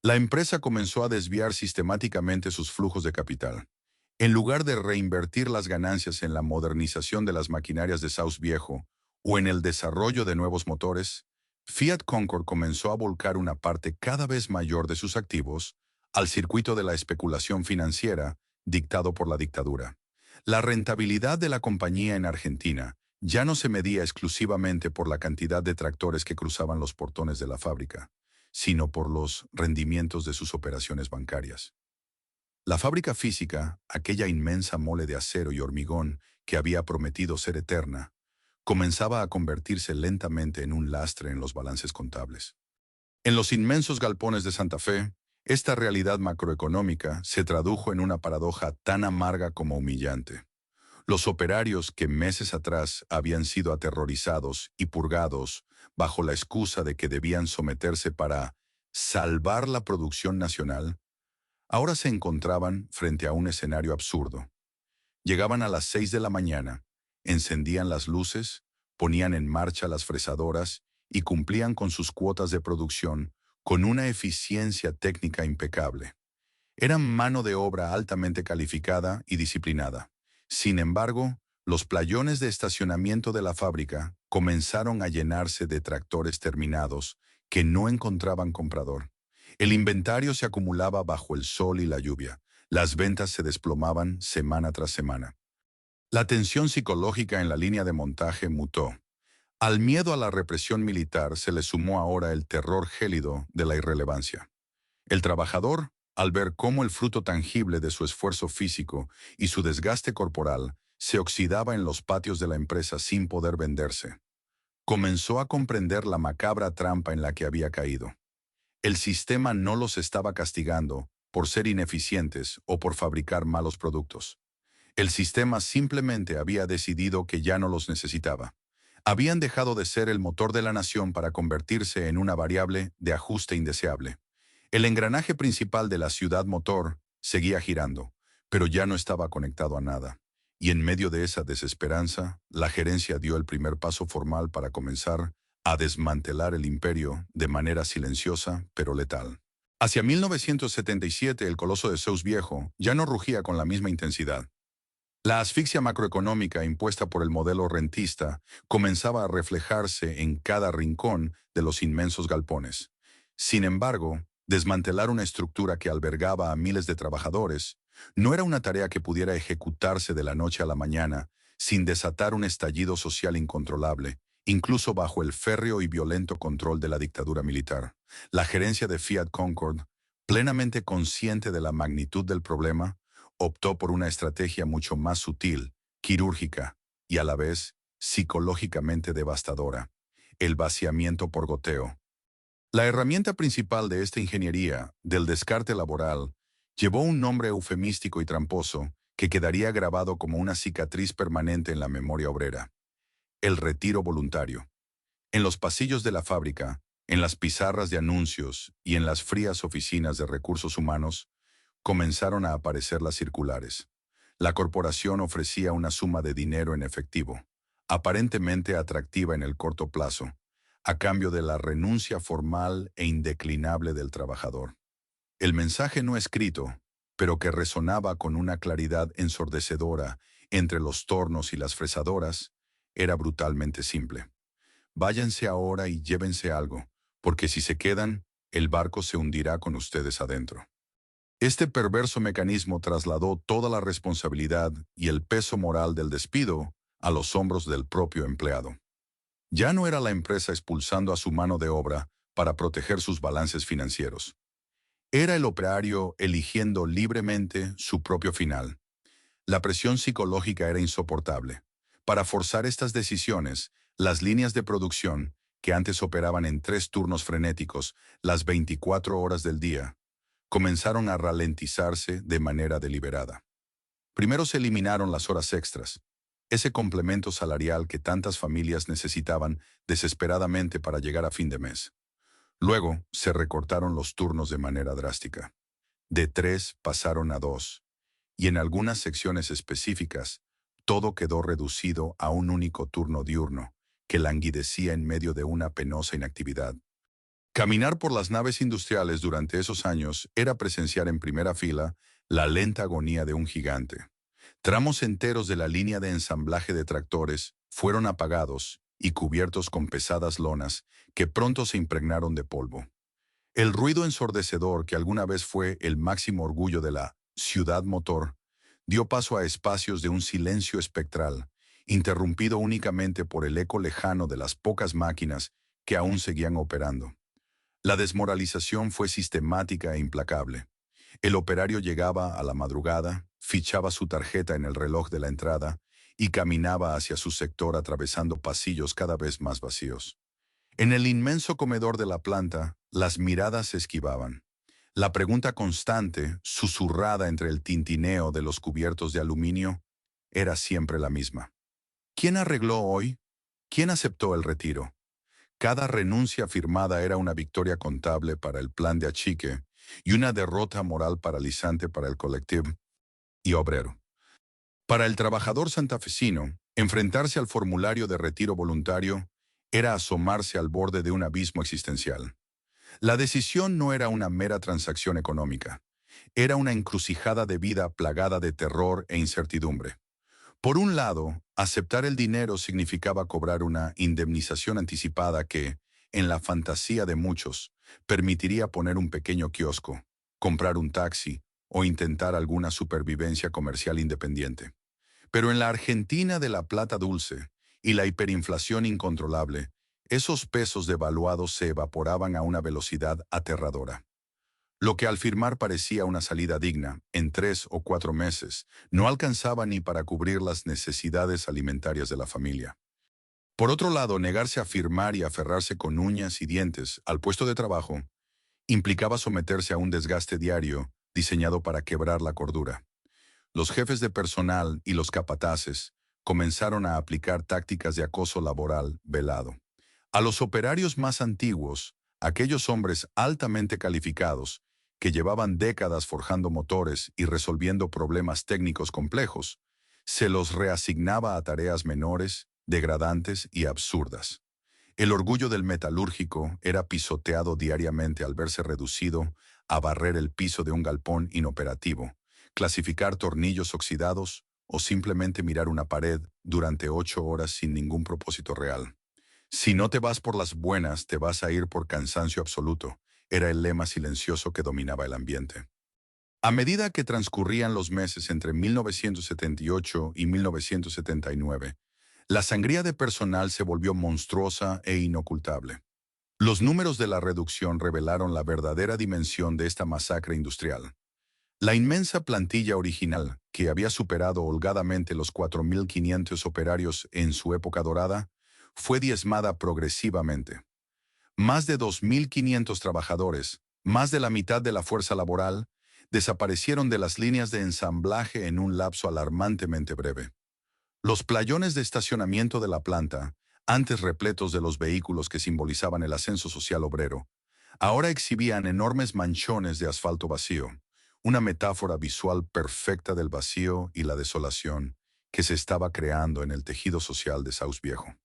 La empresa comenzó a desviar sistemáticamente sus flujos de capital. En lugar de reinvertir las ganancias en la modernización de las maquinarias de Sauce Viejo o en el desarrollo de nuevos motores, Fiat Concord comenzó a volcar una parte cada vez mayor de sus activos al circuito de la especulación financiera dictado por la dictadura. La rentabilidad de la compañía en Argentina ya no se medía exclusivamente por la cantidad de tractores que cruzaban los portones de la fábrica, sino por los rendimientos de sus operaciones bancarias. La fábrica física, aquella inmensa mole de acero y hormigón que había prometido ser eterna, comenzaba a convertirse lentamente en un lastre en los balances contables. En los inmensos galpones de Santa Fe, esta realidad macroeconómica se tradujo en una paradoja tan amarga como humillante. Los operarios que meses atrás habían sido aterrorizados y purgados bajo la excusa de que debían someterse para salvar la producción nacional, ahora se encontraban frente a un escenario absurdo. Llegaban a las 6 de la mañana, encendían las luces, ponían en marcha las fresadoras y cumplían con sus cuotas de producción con una eficiencia técnica impecable. Eran mano de obra altamente calificada y disciplinada. Sin embargo, los playones de estacionamiento de la fábrica comenzaron a llenarse de tractores terminados que no encontraban comprador. El inventario se acumulaba bajo el sol y la lluvia. Las ventas se desplomaban semana tras semana. La tensión psicológica en la línea de montaje mutó. Al miedo a la represión militar se le sumó ahora el terror gélido de la irrelevancia. El trabajador, al ver cómo el fruto tangible de su esfuerzo físico y su desgaste corporal se oxidaba en los patios de la empresa sin poder venderse, comenzó a comprender la macabra trampa en la que había caído. El sistema no los estaba castigando por ser ineficientes o por fabricar malos productos. El sistema simplemente había decidido que ya no los necesitaba. Habían dejado de ser el motor de la nación para convertirse en una variable de ajuste indeseable. El engranaje principal de la ciudad motor seguía girando, pero ya no estaba conectado a nada. Y en medio de esa desesperanza, la gerencia dio el primer paso formal para comenzar a desmantelar el imperio de manera silenciosa pero letal. Hacia 1977, el coloso de Zeus Viejo ya no rugía con la misma intensidad. La asfixia macroeconómica impuesta por el modelo rentista comenzaba a reflejarse en cada rincón de los inmensos galpones. Sin embargo, desmantelar una estructura que albergaba a miles de trabajadores no era una tarea que pudiera ejecutarse de la noche a la mañana sin desatar un estallido social incontrolable, incluso bajo el férreo y violento control de la dictadura militar. La gerencia de Fiat Concord, plenamente consciente de la magnitud del problema, optó por una estrategia mucho más sutil, quirúrgica y a la vez psicológicamente devastadora: el vaciamiento por goteo. La herramienta principal de esta ingeniería, del descarte laboral, llevó un nombre eufemístico y tramposo que quedaría grabado como una cicatriz permanente en la memoria obrera: el retiro voluntario. En los pasillos de la fábrica, en las pizarras de anuncios y en las frías oficinas de recursos humanos, comenzaron a aparecer las circulares. La corporación ofrecía una suma de dinero en efectivo, aparentemente atractiva en el corto plazo, a cambio de la renuncia formal e indeclinable del trabajador. El mensaje no escrito, pero que resonaba con una claridad ensordecedora entre los tornos y las fresadoras, era brutalmente simple: váyanse ahora y llévense algo, porque si se quedan, el barco se hundirá con ustedes adentro. Este perverso mecanismo trasladó toda la responsabilidad y el peso moral del despido a los hombros del propio empleado. Ya no era la empresa expulsando a su mano de obra para proteger sus balances financieros. Era el operario eligiendo libremente su propio final. La presión psicológica era insoportable. Para forzar estas decisiones, las líneas de producción, que antes operaban en 3 turnos frenéticos, las 24 horas del día, comenzaron a ralentizarse de manera deliberada. Primero se eliminaron las horas extras, ese complemento salarial que tantas familias necesitaban desesperadamente para llegar a fin de mes. Luego se recortaron los turnos de manera drástica. De 3 pasaron a 2, y en algunas secciones específicas, todo quedó reducido a un único turno diurno, que languidecía en medio de una penosa inactividad. Caminar por las naves industriales durante esos años era presenciar en primera fila la lenta agonía de un gigante. Tramos enteros de la línea de ensamblaje de tractores fueron apagados y cubiertos con pesadas lonas que pronto se impregnaron de polvo. El ruido ensordecedor que alguna vez fue el máximo orgullo de la ciudad motor dio paso a espacios de un silencio espectral, interrumpido únicamente por el eco lejano de las pocas máquinas que aún seguían operando. La desmoralización fue sistemática e implacable. El operario llegaba a la madrugada, fichaba su tarjeta en el reloj de la entrada y caminaba hacia su sector atravesando pasillos cada vez más vacíos. En el inmenso comedor de la planta, las miradas se esquivaban. La pregunta constante, susurrada entre el tintineo de los cubiertos de aluminio, era siempre la misma: ¿quién arregló hoy? ¿Quién aceptó el retiro? Cada renuncia firmada era una victoria contable para el plan de achique y una derrota moral paralizante para el colectivo y obrero. Para el trabajador santafesino, enfrentarse al formulario de retiro voluntario era asomarse al borde de un abismo existencial. La decisión no era una mera transacción económica. Era una encrucijada de vida plagada de terror e incertidumbre. Por un lado, aceptar el dinero significaba cobrar una indemnización anticipada que, en la fantasía de muchos, permitiría poner un pequeño kiosco, comprar un taxi o intentar alguna supervivencia comercial independiente. Pero en la Argentina de la plata dulce y la hiperinflación incontrolable, esos pesos devaluados se evaporaban a una velocidad aterradora. Lo que al firmar parecía una salida digna, en 3 o 4 meses, no alcanzaba ni para cubrir las necesidades alimentarias de la familia. Por otro lado, negarse a firmar y aferrarse con uñas y dientes al puesto de trabajo implicaba someterse a un desgaste diario diseñado para quebrar la cordura. Los jefes de personal y los capataces comenzaron a aplicar tácticas de acoso laboral velado. A los operarios más antiguos, aquellos hombres altamente calificados, que llevaban décadas forjando motores y resolviendo problemas técnicos complejos, se los reasignaba a tareas menores, degradantes y absurdas. El orgullo del metalúrgico era pisoteado diariamente al verse reducido a barrer el piso de un galpón inoperativo, clasificar tornillos oxidados o simplemente mirar una pared durante 8 horas sin ningún propósito real. Si no te vas por las buenas, te vas a ir por cansancio absoluto, era el lema silencioso que dominaba el ambiente. A medida que transcurrían los meses entre 1978 y 1979, la sangría de personal se volvió monstruosa e inocultable. Los números de la reducción revelaron la verdadera dimensión de esta masacre industrial. La inmensa plantilla original, que había superado holgadamente los 4.500 operarios en su época dorada, fue diezmada progresivamente. Más de 2.500 trabajadores, más de la mitad de la fuerza laboral, desaparecieron de las líneas de ensamblaje en un lapso alarmantemente breve. Los playones de estacionamiento de la planta, antes repletos de los vehículos que simbolizaban el ascenso social obrero, ahora exhibían enormes manchones de asfalto vacío, una metáfora visual perfecta del vacío y la desolación que se estaba creando en el tejido social de Sauce Viejo.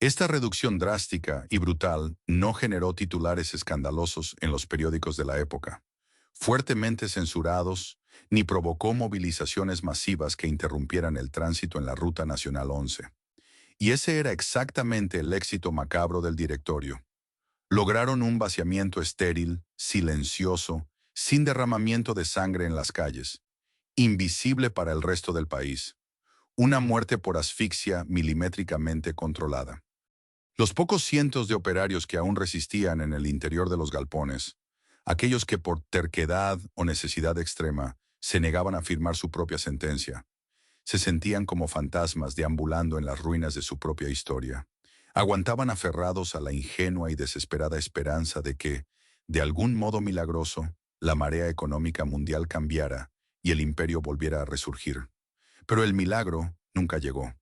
Esta reducción drástica y brutal no generó titulares escandalosos en los periódicos de la época, fuertemente censurados, ni provocó movilizaciones masivas que interrumpieran el tránsito en la Ruta Nacional 11. Y ese era exactamente el éxito macabro del directorio. Lograron un vaciamiento estéril, silencioso, sin derramamiento de sangre en las calles, invisible para el resto del país. Una muerte por asfixia milimétricamente controlada. Los pocos cientos de operarios que aún resistían en el interior de los galpones, aquellos que por terquedad o necesidad extrema se negaban a firmar su propia sentencia, se sentían como fantasmas deambulando en las ruinas de su propia historia. Aguantaban aferrados a la ingenua y desesperada esperanza de que, de algún modo milagroso, la marea económica mundial cambiara y el imperio volviera a resurgir. Pero el milagro nunca llegó.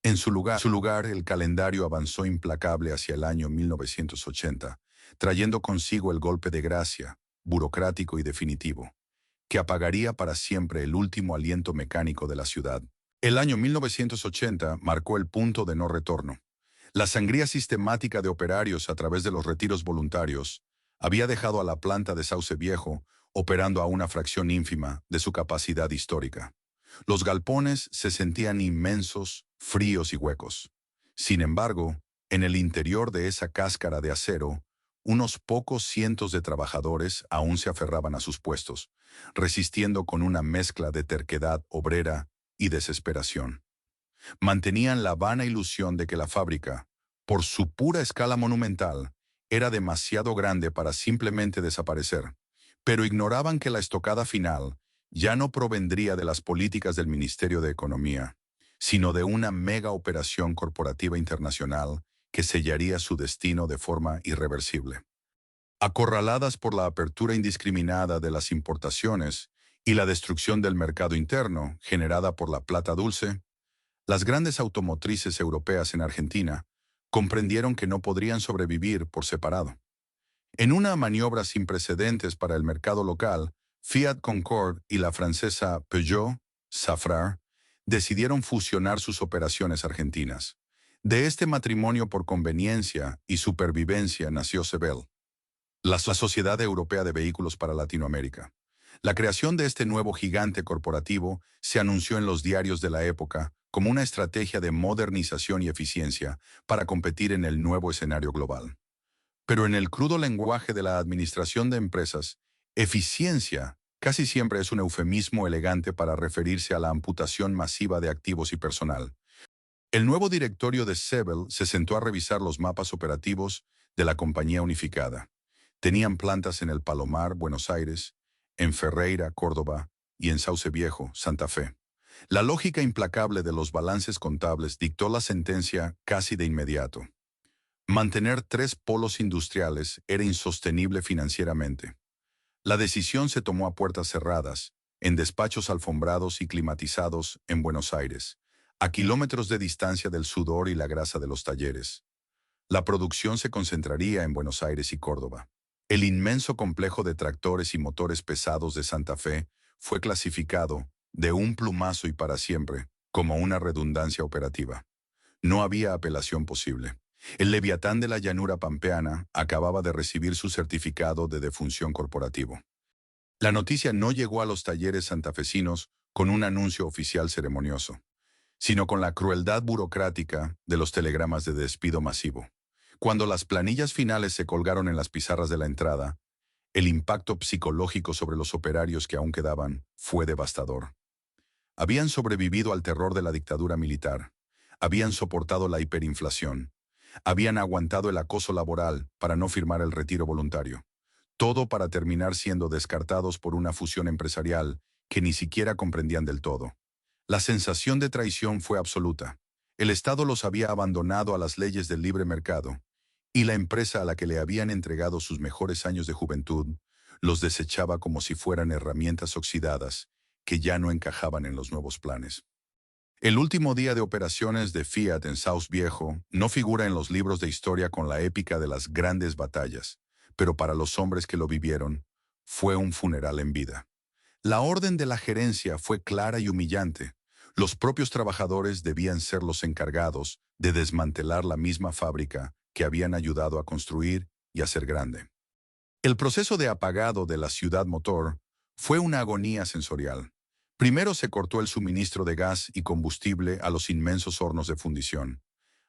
En su lugar, el calendario avanzó implacable hacia el año 1980, trayendo consigo el golpe de gracia, burocrático y definitivo, que apagaría para siempre el último aliento mecánico de la ciudad. El año 1980 marcó el punto de no retorno. La sangría sistemática de operarios a través de los retiros voluntarios había dejado a la planta de Sauce Viejo operando a una fracción ínfima de su capacidad histórica. Los galpones se sentían inmensos, fríos y huecos. Sin embargo, en el interior de esa cáscara de acero, unos pocos cientos de trabajadores aún se aferraban a sus puestos, resistiendo con una mezcla de terquedad obrera y desesperación. Mantenían la vana ilusión de que la fábrica, por su pura escala monumental, era demasiado grande para simplemente desaparecer, pero ignoraban que la estocada final ya no provendría de las políticas del Ministerio de Economía, sino de una mega operación corporativa internacional que sellaría su destino de forma irreversible. Acorraladas por la apertura indiscriminada de las importaciones y la destrucción del mercado interno generada por la plata dulce, las grandes automotrices europeas en Argentina comprendieron que no podrían sobrevivir por separado. En una maniobra sin precedentes para el mercado local, Fiat Concorde y la francesa Peugeot, Safrar, decidieron fusionar sus operaciones argentinas. De este matrimonio por conveniencia y supervivencia nació Sebel, la Sociedad Europea de Vehículos para Latinoamérica. La creación de este nuevo gigante corporativo se anunció en los diarios de la época como una estrategia de modernización y eficiencia para competir en el nuevo escenario global. Pero en el crudo lenguaje de la administración de empresas, eficiencia casi siempre es un eufemismo elegante para referirse a la amputación masiva de activos y personal. El nuevo directorio de Sebel se sentó a revisar los mapas operativos de la compañía unificada. Tenían plantas en el Palomar, Buenos Aires, en Ferreira, Córdoba, y en Sauce Viejo, Santa Fe. La lógica implacable de los balances contables dictó la sentencia casi de inmediato. Mantener tres polos industriales era insostenible financieramente. La decisión se tomó a puertas cerradas, en despachos alfombrados y climatizados en Buenos Aires, a kilómetros de distancia del sudor y la grasa de los talleres. La producción se concentraría en Buenos Aires y Córdoba. El inmenso complejo de tractores y motores pesados de Santa Fe fue clasificado, de un plumazo y para siempre, como una redundancia operativa. No había apelación posible. El Leviatán de la llanura pampeana acababa de recibir su certificado de defunción corporativo. La noticia no llegó a los talleres santafesinos con un anuncio oficial ceremonioso, sino con la crueldad burocrática de los telegramas de despido masivo. Cuando las planillas finales se colgaron en las pizarras de la entrada, el impacto psicológico sobre los operarios que aún quedaban fue devastador. Habían sobrevivido al terror de la dictadura militar, habían soportado la hiperinflación, habían aguantado el acoso laboral para no firmar el retiro voluntario. Todo para terminar siendo descartados por una fusión empresarial que ni siquiera comprendían del todo. La sensación de traición fue absoluta. El Estado los había abandonado a las leyes del libre mercado, y la empresa a la que le habían entregado sus mejores años de juventud los desechaba como si fueran herramientas oxidadas que ya no encajaban en los nuevos planes. El último día de operaciones de Fiat en Sauce Viejo no figura en los libros de historia con la épica de las grandes batallas, pero para los hombres que lo vivieron, fue un funeral en vida. La orden de la gerencia fue clara y humillante. Los propios trabajadores debían ser los encargados de desmantelar la misma fábrica que habían ayudado a construir y hacer grande. El proceso de apagado de la ciudad motor fue una agonía sensorial. Primero se cortó el suministro de gas y combustible a los inmensos hornos de fundición.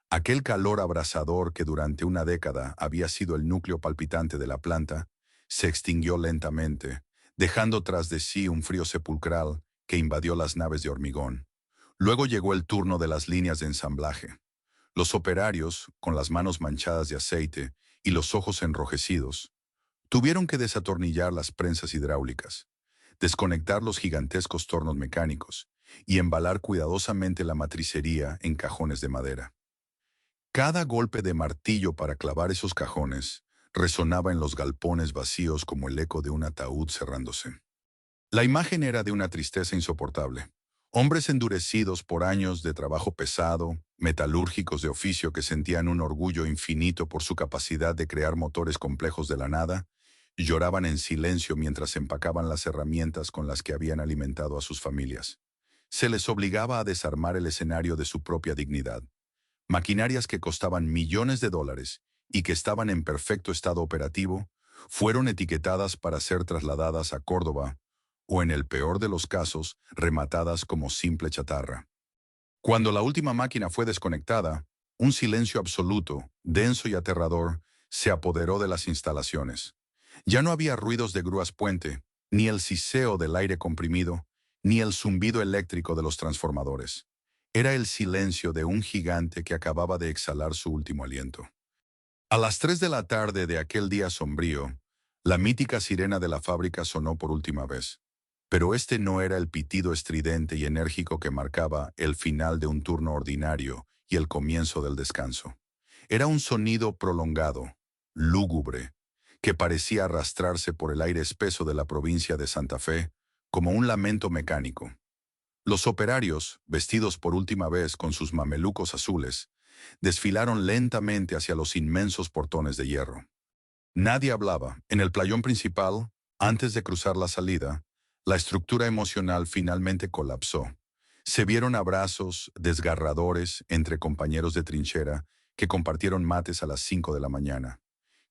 Aquel calor abrasador que durante una década había sido el núcleo palpitante de la planta, se extinguió lentamente, dejando tras de sí un frío sepulcral que invadió las naves de hormigón. Luego llegó el turno de las líneas de ensamblaje. Los operarios, con las manos manchadas de aceite y los ojos enrojecidos, tuvieron que desatornillar las prensas hidráulicas, desconectar los gigantescos tornos mecánicos y embalar cuidadosamente la matricería en cajones de madera. Cada golpe de martillo para clavar esos cajones resonaba en los galpones vacíos como el eco de un ataúd cerrándose. La imagen era de una tristeza insoportable. Hombres endurecidos por años de trabajo pesado, metalúrgicos de oficio que sentían un orgullo infinito por su capacidad de crear motores complejos de la nada, lloraban en silencio mientras empacaban las herramientas con las que habían alimentado a sus familias. Se les obligaba a desarmar el escenario de su propia dignidad. Maquinarias que costaban millones de dólares y que estaban en perfecto estado operativo, fueron etiquetadas para ser trasladadas a Córdoba o, en el peor de los casos, rematadas como simple chatarra. Cuando la última máquina fue desconectada, un silencio absoluto, denso y aterrador, se apoderó de las instalaciones. Ya no había ruidos de grúas puente, ni el siseo del aire comprimido, ni el zumbido eléctrico de los transformadores. Era el silencio de un gigante que acababa de exhalar su último aliento. A las 3 de la tarde de aquel día sombrío, la mítica sirena de la fábrica sonó por última vez. Pero este no era el pitido estridente y enérgico que marcaba el final de un turno ordinario y el comienzo del descanso. Era un sonido prolongado, lúgubre, que parecía arrastrarse por el aire espeso de la provincia de Santa Fe como un lamento mecánico. Los operarios, vestidos por última vez con sus mamelucos azules, desfilaron lentamente hacia los inmensos portones de hierro. Nadie hablaba. En el playón principal, antes de cruzar la salida, la estructura emocional finalmente colapsó. Se vieron abrazos desgarradores entre compañeros de trinchera que compartieron mates a las 5 de la mañana,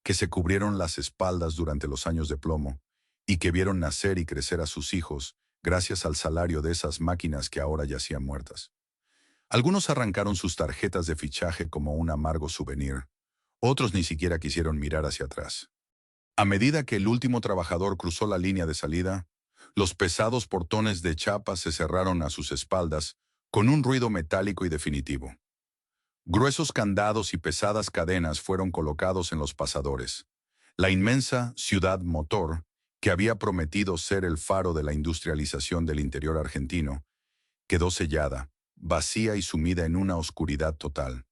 que se cubrieron las espaldas durante los años de plomo y que vieron nacer y crecer a sus hijos gracias al salario de esas máquinas que ahora yacían muertas. Algunos arrancaron sus tarjetas de fichaje como un amargo souvenir, otros ni siquiera quisieron mirar hacia atrás. A medida que el último trabajador cruzó la línea de salida, los pesados portones de chapa se cerraron a sus espaldas con un ruido metálico y definitivo. Gruesos candados y pesadas cadenas fueron colocados en los pasadores. La inmensa ciudad motor, que había prometido ser el faro de la industrialización del interior argentino, quedó sellada, vacía y sumida en una oscuridad total.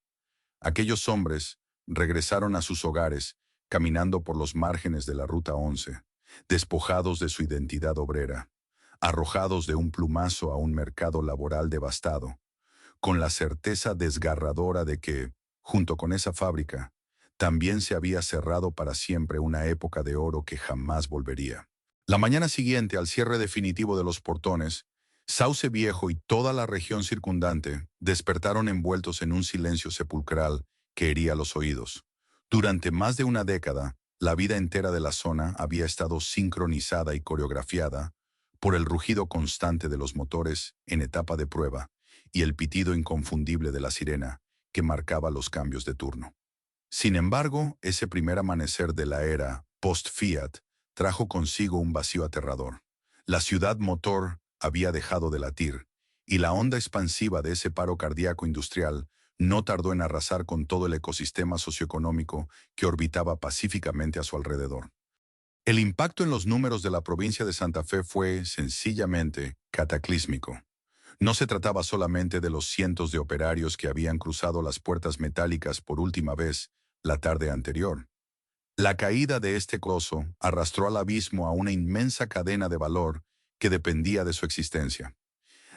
Aquellos hombres regresaron a sus hogares, caminando por los márgenes de la Ruta 11, despojados de su identidad obrera, arrojados de un plumazo a un mercado laboral devastado, con la certeza desgarradora de que, junto con esa fábrica, también se había cerrado para siempre una época de oro que jamás volvería. La mañana siguiente, al cierre definitivo de los portones, Sauce Viejo y toda la región circundante despertaron envueltos en un silencio sepulcral que hería los oídos. Durante más de una década, la vida entera de la zona había estado sincronizada y coreografiada por el rugido constante de los motores en etapa de prueba y el pitido inconfundible de la sirena que marcaba los cambios de turno. Sin embargo, ese primer amanecer de la era post-Fiat trajo consigo un vacío aterrador. La ciudad motor había dejado de latir, y la onda expansiva de ese paro cardíaco industrial no tardó en arrasar con todo el ecosistema socioeconómico que orbitaba pacíficamente a su alrededor. El impacto en los números de la provincia de Santa Fe fue, sencillamente, cataclísmico. No se trataba solamente de los cientos de operarios que habían cruzado las puertas metálicas por última vez la tarde anterior. La caída de este coloso arrastró al abismo a una inmensa cadena de valor que dependía de su existencia.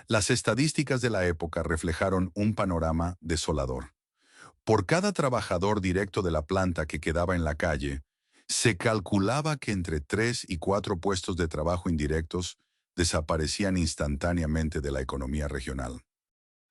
Las estadísticas de la época reflejaron un panorama desolador. Por cada trabajador directo de la planta que quedaba en la calle, se calculaba que entre 3 y 4 puestos de trabajo indirectos desaparecían instantáneamente de la economía regional.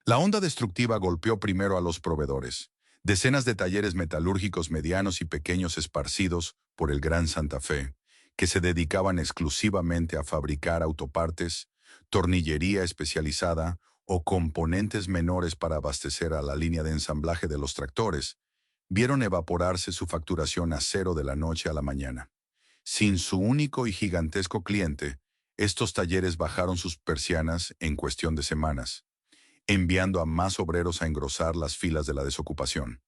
La onda destructiva golpeó primero a los proveedores, decenas de talleres metalúrgicos medianos y pequeños esparcidos por el Gran Santa Fe, que se dedicaban exclusivamente a fabricar autopartes, tornillería especializada o componentes menores para abastecer a la línea de ensamblaje de los tractores, vieron evaporarse su facturación a cero de la noche a la mañana. Sin su único y gigantesco cliente, estos talleres bajaron sus persianas en cuestión de semanas, enviando a más obreros a engrosar las filas de la desocupación.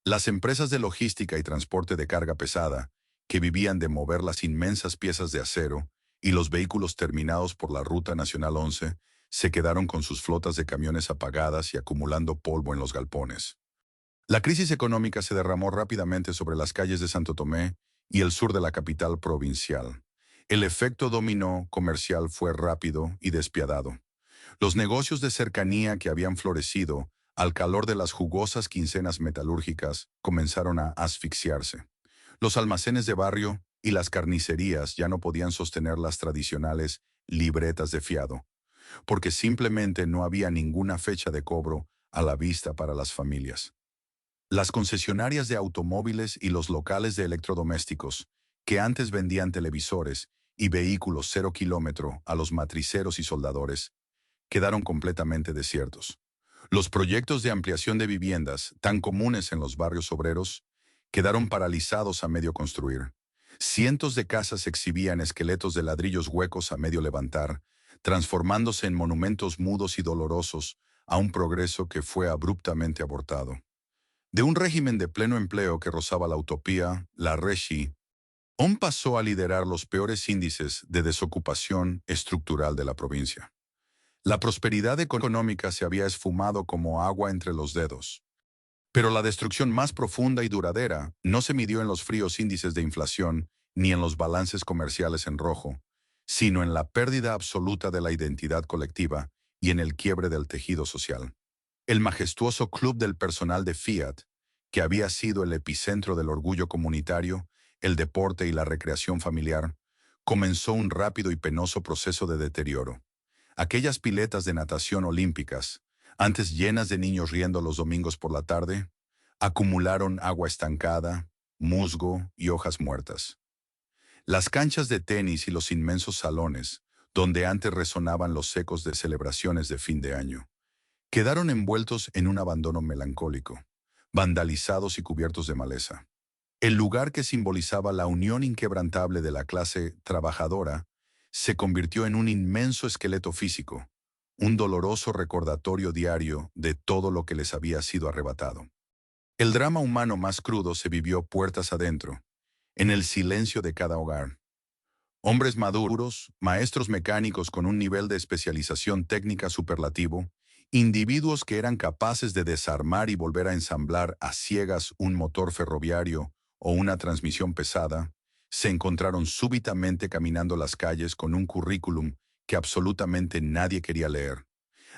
Las empresas de logística y transporte de carga pesada, que vivían de mover las inmensas piezas de acero, y los vehículos terminados por la Ruta Nacional 11, se quedaron con sus flotas de camiones apagadas y acumulando polvo en los galpones. La crisis económica se derramó rápidamente sobre las calles de Santo Tomé y el sur de la capital provincial. El efecto dominó comercial fue rápido y despiadado. Los negocios de cercanía que habían florecido al calor de las jugosas quincenas metalúrgicas comenzaron a asfixiarse. Los almacenes de barrio y las carnicerías ya no podían sostener las tradicionales libretas de fiado, porque simplemente no había ninguna fecha de cobro a la vista para las familias. Las concesionarias de automóviles y los locales de electrodomésticos, que antes vendían televisores y vehículos 0 kilómetro a los matriceros y soldadores, quedaron completamente desiertos. Los proyectos de ampliación de viviendas, tan comunes en los barrios obreros, quedaron paralizados a medio construir. Cientos de casas exhibían esqueletos de ladrillos huecos a medio levantar, transformándose en monumentos mudos y dolorosos a un progreso que fue abruptamente abortado. De un régimen de pleno empleo que rozaba la utopía, la Rechi, aún pasó a liderar los peores índices de desocupación estructural de la provincia. La prosperidad económica se había esfumado como agua entre los dedos. Pero la destrucción más profunda y duradera no se midió en los fríos índices de inflación ni en los balances comerciales en rojo, sino en la pérdida absoluta de la identidad colectiva y en el quiebre del tejido social. El majestuoso club del personal de Fiat, que había sido el epicentro del orgullo comunitario, el deporte y la recreación familiar, comenzó un rápido y penoso proceso de deterioro. Aquellas piletas de natación olímpicas, antes llenas de niños riendo los domingos por la tarde, acumularon agua estancada, musgo y hojas muertas. Las canchas de tenis y los inmensos salones, donde antes resonaban los ecos de celebraciones de fin de año, quedaron envueltos en un abandono melancólico, vandalizados y cubiertos de maleza. El lugar que simbolizaba la unión inquebrantable de la clase trabajadora se convirtió en un inmenso esqueleto físico, un doloroso recordatorio diario de todo lo que les había sido arrebatado. El drama humano más crudo se vivió puertas adentro, en el silencio de cada hogar. Hombres maduros, maestros mecánicos con un nivel de especialización técnica superlativo, individuos que eran capaces de desarmar y volver a ensamblar a ciegas un motor ferroviario o una transmisión pesada, se encontraron súbitamente caminando las calles con un currículum que absolutamente nadie quería leer.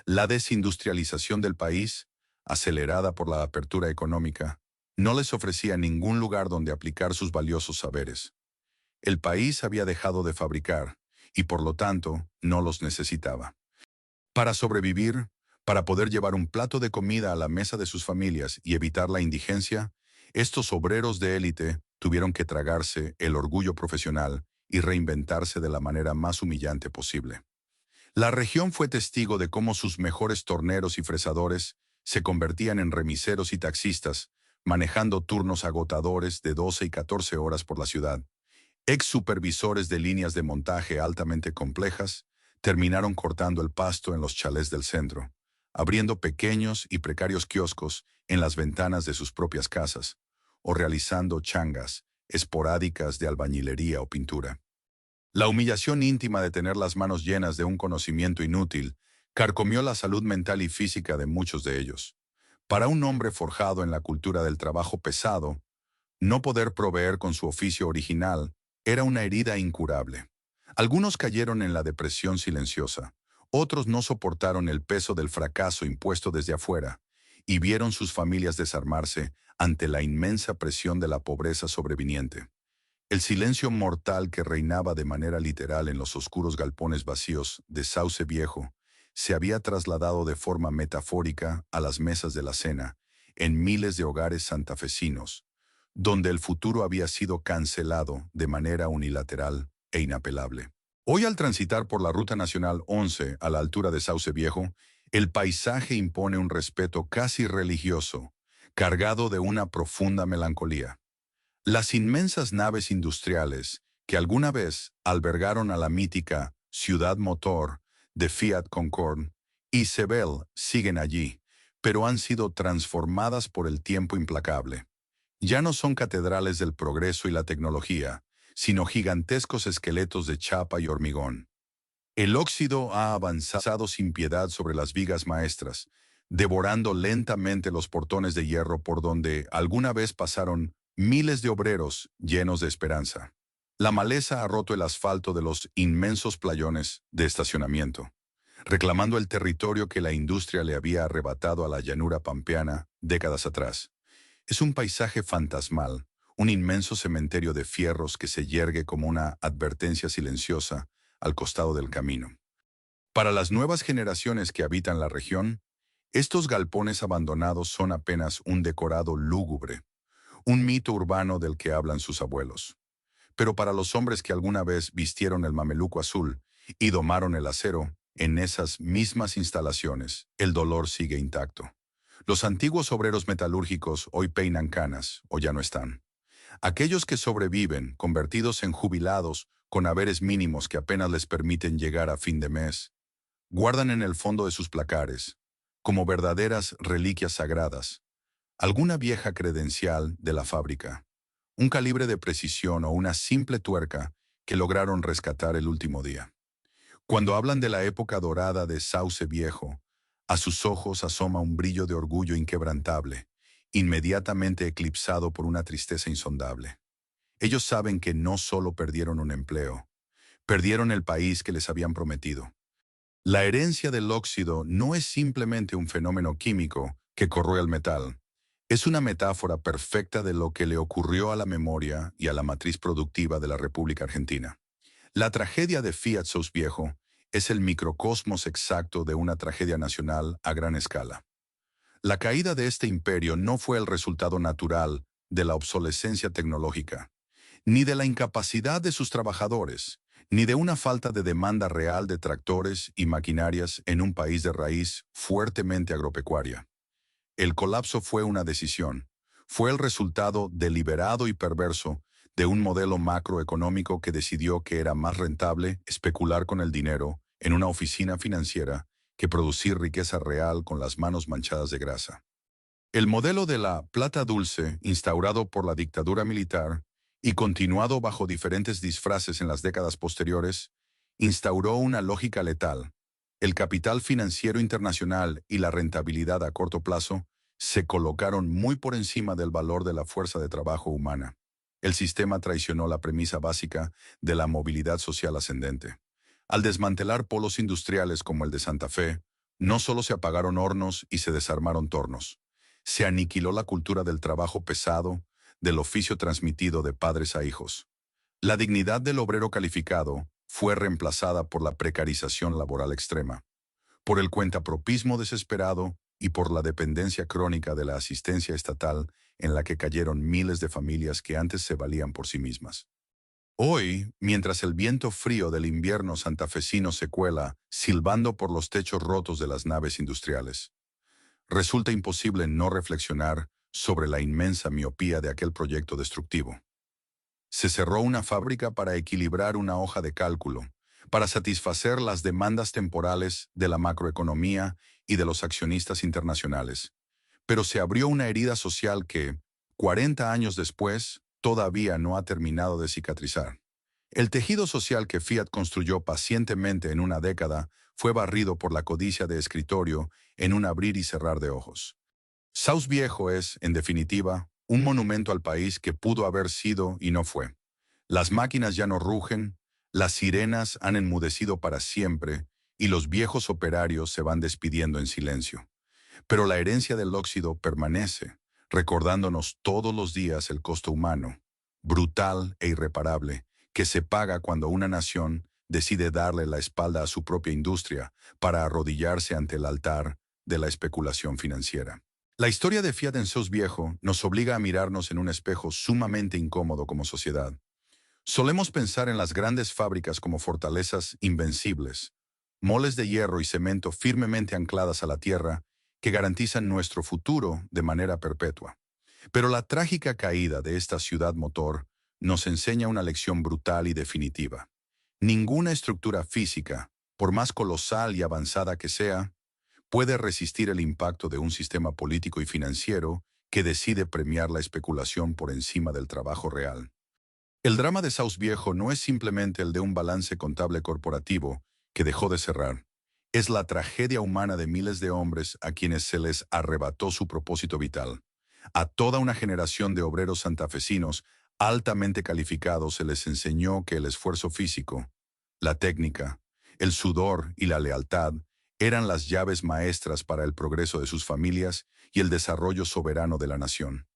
La desindustrialización del país, acelerada por la apertura económica, no les ofrecía ningún lugar donde aplicar sus valiosos saberes. El país había dejado de fabricar y por lo tanto no los necesitaba. Para sobrevivir, para poder llevar un plato de comida a la mesa de sus familias y evitar la indigencia, estos obreros de élite tuvieron que tragarse el orgullo profesional y reinventarse de la manera más humillante posible. La región fue testigo de cómo sus mejores torneros y fresadores se convertían en remiseros y taxistas, manejando turnos agotadores de 12 y 14 horas por la ciudad. Ex supervisores de líneas de montaje altamente complejas terminaron cortando el pasto en los chalés del centro, abriendo pequeños y precarios kioscos en las ventanas de sus propias casas, o realizando changas esporádicas de albañilería o pintura. La humillación íntima de tener las manos llenas de un conocimiento inútil carcomió la salud mental y física de muchos de ellos. Para un hombre forjado en la cultura del trabajo pesado, no poder proveer con su oficio original era una herida incurable. Algunos cayeron en la depresión silenciosa, otros no soportaron el peso del fracaso impuesto desde afuera y vieron sus familias desarmarse ante la inmensa presión de la pobreza sobreviniente. El silencio mortal que reinaba de manera literal en los oscuros galpones vacíos de Sauce Viejo se había trasladado de forma metafórica a las mesas de la cena en miles de hogares santafesinos, donde el futuro había sido cancelado de manera unilateral e inapelable. Hoy, al transitar por la Ruta Nacional 11 a la altura de Sauce Viejo, el paisaje impone un respeto casi religioso, cargado de una profunda melancolía. Las inmensas naves industriales que alguna vez albergaron a la mítica Ciudad Motor de Fiat Concord y Sebel siguen allí, pero han sido transformadas por el tiempo implacable. Ya no son catedrales del progreso y la tecnología, sino gigantescos esqueletos de chapa y hormigón. El óxido ha avanzado sin piedad sobre las vigas maestras, devorando lentamente los portones de hierro por donde alguna vez pasaron miles de obreros llenos de esperanza. La maleza ha roto el asfalto de los inmensos playones de estacionamiento, reclamando el territorio que la industria le había arrebatado a la llanura pampeana décadas atrás. Es un paisaje fantasmal, un inmenso cementerio de fierros que se yergue como una advertencia silenciosa al costado del camino. Para las nuevas generaciones que habitan la región, estos galpones abandonados son apenas un decorado lúgubre, un mito urbano del que hablan sus abuelos. Pero para los hombres que alguna vez vistieron el mameluco azul y domaron el acero, en esas mismas instalaciones, el dolor sigue intacto. Los antiguos obreros metalúrgicos hoy peinan canas, o ya no están. Aquellos que sobreviven, convertidos en jubilados, con haberes mínimos que apenas les permiten llegar a fin de mes, guardan en el fondo de sus placares, como verdaderas reliquias sagradas, alguna vieja credencial de la fábrica, un calibre de precisión o una simple tuerca que lograron rescatar el último día. Cuando hablan de la época dorada de Sauce Viejo, a sus ojos asoma un brillo de orgullo inquebrantable, inmediatamente eclipsado por una tristeza insondable. Ellos saben que no solo perdieron un empleo, perdieron el país que les habían prometido. La herencia del óxido no es simplemente un fenómeno químico que corroe el metal. Es una metáfora perfecta de lo que le ocurrió a la memoria y a la matriz productiva de la República Argentina. La tragedia de Fiat Sauce Viejo es el microcosmos exacto de una tragedia nacional a gran escala. La caída de este imperio no fue el resultado natural de la obsolescencia tecnológica, ni de la incapacidad de sus trabajadores, ni de una falta de demanda real de tractores y maquinarias en un país de raíz fuertemente agropecuaria. El colapso fue una decisión. Fue el resultado deliberado y perverso de un modelo macroeconómico que decidió que era más rentable especular con el dinero en una oficina financiera que producir riqueza real con las manos manchadas de grasa. El modelo de la plata dulce, instaurado por la dictadura militar y continuado bajo diferentes disfraces en las décadas posteriores, instauró una lógica letal. El capital financiero internacional y la rentabilidad a corto plazo se colocaron muy por encima del valor de la fuerza de trabajo humana. El sistema traicionó la premisa básica de la movilidad social ascendente. Al desmantelar polos industriales como el de Santa Fe, no solo se apagaron hornos y se desarmaron tornos. Se aniquiló la cultura del trabajo pesado, del oficio transmitido de padres a hijos. La dignidad del obrero calificado fue reemplazada por la precarización laboral extrema, por el cuentapropismo desesperado y por la dependencia crónica de la asistencia estatal en la que cayeron miles de familias que antes se valían por sí mismas. Hoy, mientras el viento frío del invierno santafesino se cuela, silbando por los techos rotos de las naves industriales, resulta imposible no reflexionar sobre la inmensa miopía de aquel proyecto destructivo. Se cerró una fábrica para equilibrar una hoja de cálculo, para satisfacer las demandas temporales de la macroeconomía y de los accionistas internacionales. Pero se abrió una herida social que, 40 años después, todavía no ha terminado de cicatrizar. El tejido social que Fiat construyó pacientemente en una década fue barrido por la codicia de escritorio en un abrir y cerrar de ojos. Sauce Viejo es, en definitiva, un monumento al país que pudo haber sido y no fue. Las máquinas ya no rugen, las sirenas han enmudecido para siempre y los viejos operarios se van despidiendo en silencio. Pero la herencia del óxido permanece, recordándonos todos los días el costo humano, brutal e irreparable, que se paga cuando una nación decide darle la espalda a su propia industria para arrodillarse ante el altar de la especulación financiera. La historia de Fiat en Sauce Viejo nos obliga a mirarnos en un espejo sumamente incómodo como sociedad. Solemos pensar en las grandes fábricas como fortalezas invencibles, moles de hierro y cemento firmemente ancladas a la tierra que garantizan nuestro futuro de manera perpetua. Pero la trágica caída de esta ciudad motor nos enseña una lección brutal y definitiva. Ninguna estructura física, por más colosal y avanzada que sea, puede resistir el impacto de un sistema político y financiero que decide premiar la especulación por encima del trabajo real. El drama de Sauce Viejo no es simplemente el de un balance contable corporativo que dejó de cerrar. Es la tragedia humana de miles de hombres a quienes se les arrebató su propósito vital. A toda una generación de obreros santafesinos altamente calificados se les enseñó que el esfuerzo físico, la técnica, el sudor y la lealtad eran las llaves maestras para el progreso de sus familias y el desarrollo soberano de la nación.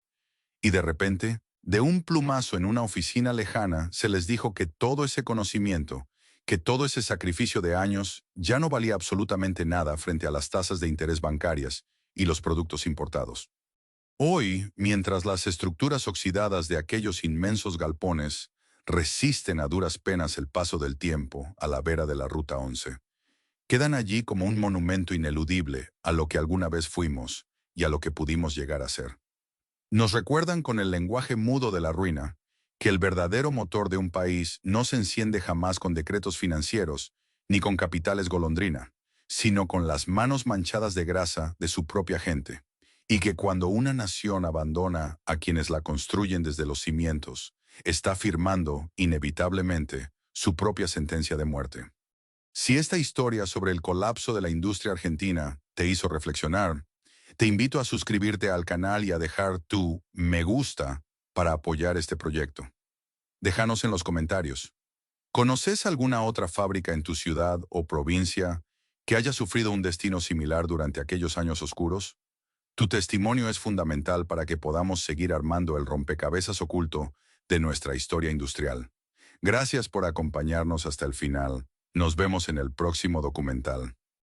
Y de repente, de un plumazo en una oficina lejana, se les dijo que todo ese conocimiento, que todo ese sacrificio de años ya no valía absolutamente nada frente a las tasas de interés bancarias y los productos importados. Hoy, mientras las estructuras oxidadas de aquellos inmensos galpones resisten a duras penas el paso del tiempo a la vera de la Ruta 11, quedan allí como un monumento ineludible a lo que alguna vez fuimos y a lo que pudimos llegar a ser. Nos recuerdan con el lenguaje mudo de la ruina que el verdadero motor de un país no se enciende jamás con decretos financieros ni con capitales golondrina, sino con las manos manchadas de grasa de su propia gente, y que cuando una nación abandona a quienes la construyen desde los cimientos, está firmando, inevitablemente, su propia sentencia de muerte. Si esta historia sobre el colapso de la industria argentina te hizo reflexionar, te invito a suscribirte al canal y a dejar tu me gusta para apoyar este proyecto. Déjanos en los comentarios. ¿Conoces alguna otra fábrica en tu ciudad o provincia que haya sufrido un destino similar durante aquellos años oscuros? Tu testimonio es fundamental para que podamos seguir armando el rompecabezas oculto de nuestra historia industrial. Gracias por acompañarnos hasta el final. Nos vemos en el próximo documental.